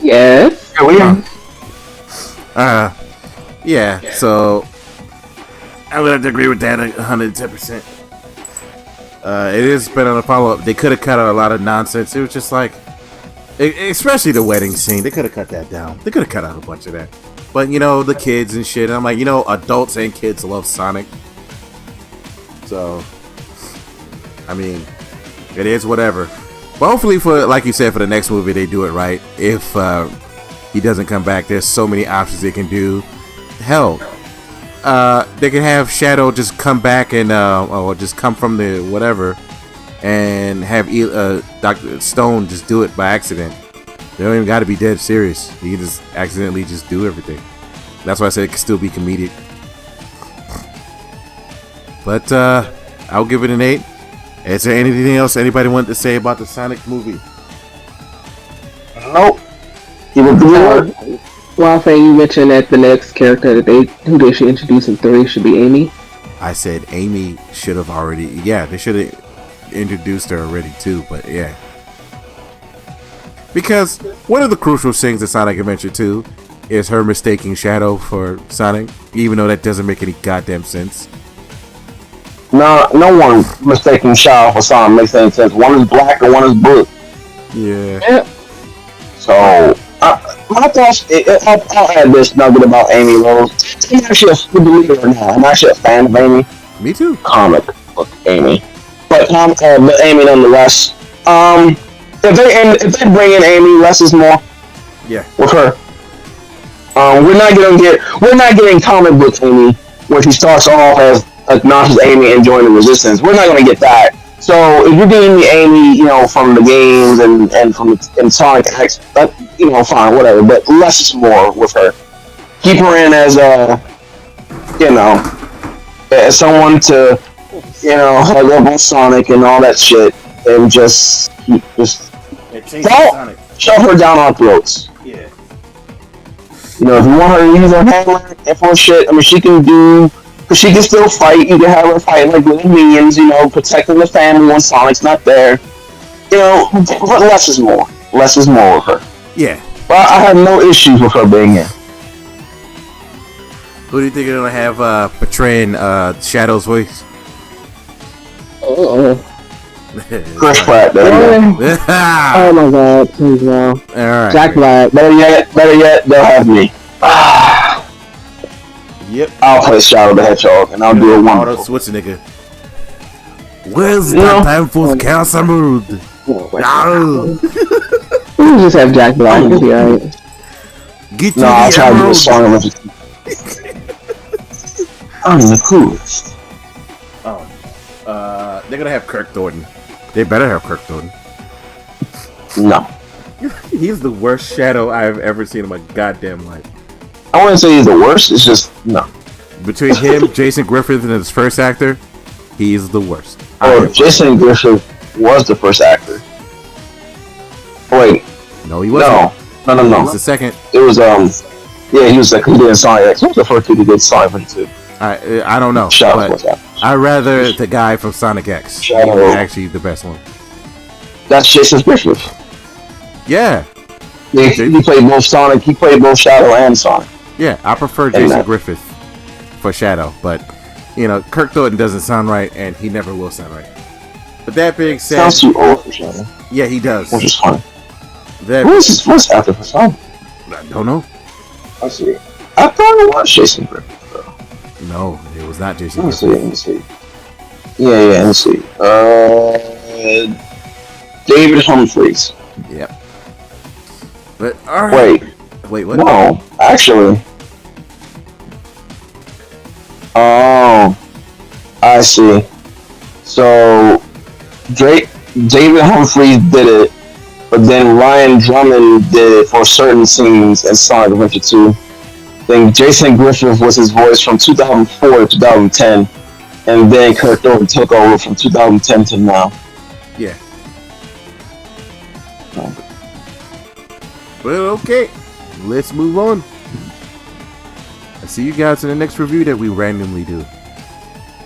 Yes. Yeah, we are. Yeah. So I would have to agree with that 110%. It is better on a follow up. They could have cut out a lot of nonsense. It was just like, especially the wedding scene. They could have cut that down. They could have cut out a bunch of that. But the kids and shit. And I'm like, adults and kids love Sonic. So, I mean, it is whatever. But hopefully, like you said, for the next movie, they do it right. If he doesn't come back, there's so many options they can do. Hell, they can have Shadow just come back and or just come from the whatever, and have Dr. Stone just do it by accident. They don't even got to be dead serious. He can just accidentally just do everything. That's why I said it can still be comedic. But I'll give it an 8. Is there anything else anybody wanted to say about the Sonic movie? Nope. He was good. One thing you mentioned that the next character who they should introduce in 3 should be Amy. I said Amy should have already. Yeah, they should have introduced her already too. But yeah, because one of the crucial things in Sonic Adventure 2 is her mistaking Shadow for Sonic, even though that doesn't make any goddamn sense. No one mistaking Shadow for Sonic makes any sense. One is black and one is blue. Yeah. So, my thoughts, I'll add this nugget about Amy Rose. I'm actually believe it or not, I'm actually a fan of Amy. Me too. Comic book Amy. But Amy nonetheless. If they bring in Amy, less is more. Yeah. With her. We're not getting comic book Amy where she starts off as acknowledges Amy and joining the Resistance. We're not going to get that. So if you're getting the Amy, from the games and from Sonic X, fine, whatever. But less is more with her. Keep her in as as someone to, hug up on Sonic and all that shit, and just don't shove her down our throats. Yeah. If you want her to use her handler and for shit, I mean, she can do. Because she can still fight. You can have her fight like little minions, protecting the family when Sonic's not there. But less is more. Less is more with her. Yeah. But I have no issues with her being in. Who do you think are gonna have portraying Shadow's voice? Chris Pratt, there. Oh my god, please no. Alright. Jack Black. Better yet, they'll have me. Yep. I'll play Shadow the Hedgehog, and I'll do a wonderful. Schwarzenegger. Where's the time for cancer mood? No. We just have Jack Black. It'll be alright. Get No, I'll try to do a song of it. I'm the coolest. They're gonna have Kirk Thornton. They better have Kirk Thornton. No. He's the worst Shadow I've ever seen in my goddamn life. I wouldn't say he's the worst, it's just, no. Between him, Jason Griffith, and his first actor, he's the worst. Oh, Jason Griffith was the first actor. Wait. No, he wasn't. No. He was the second. It was, he was like, he did Sonic X. What was the first dude who did Sonic 22? I don't know. Shadow but was that. I'd rather the guy from Sonic X. Shadow. He was actually the best one. That's Jason Griffith. Yeah. He played both Sonic, he played both Shadow and Sonic. Yeah, I prefer Jason Griffith for Shadow, but Kirk Thornton doesn't sound right, and he never will sound right. But that being said, sounds too old for Shadow. Yeah, he does. Which is funny. Who was his voice actor for Sonic? I don't know. I see. I thought it was Jason Griffith, though. No, it was not Jason Griffith. Let me see. Yeah, let me see. David Humphries. Yep. But alright. Wait, what? No, actually. Oh, I see. So, David Humphries did it, but then Ryan Drummond did it for certain scenes in Sonic Adventure 2. Then Jason Griffith was his voice from 2004 to 2010, and then Kirk Thornton took over from 2010 to now. Yeah. Well, okay. Let's move on. I'll see you guys in the next review that we randomly do.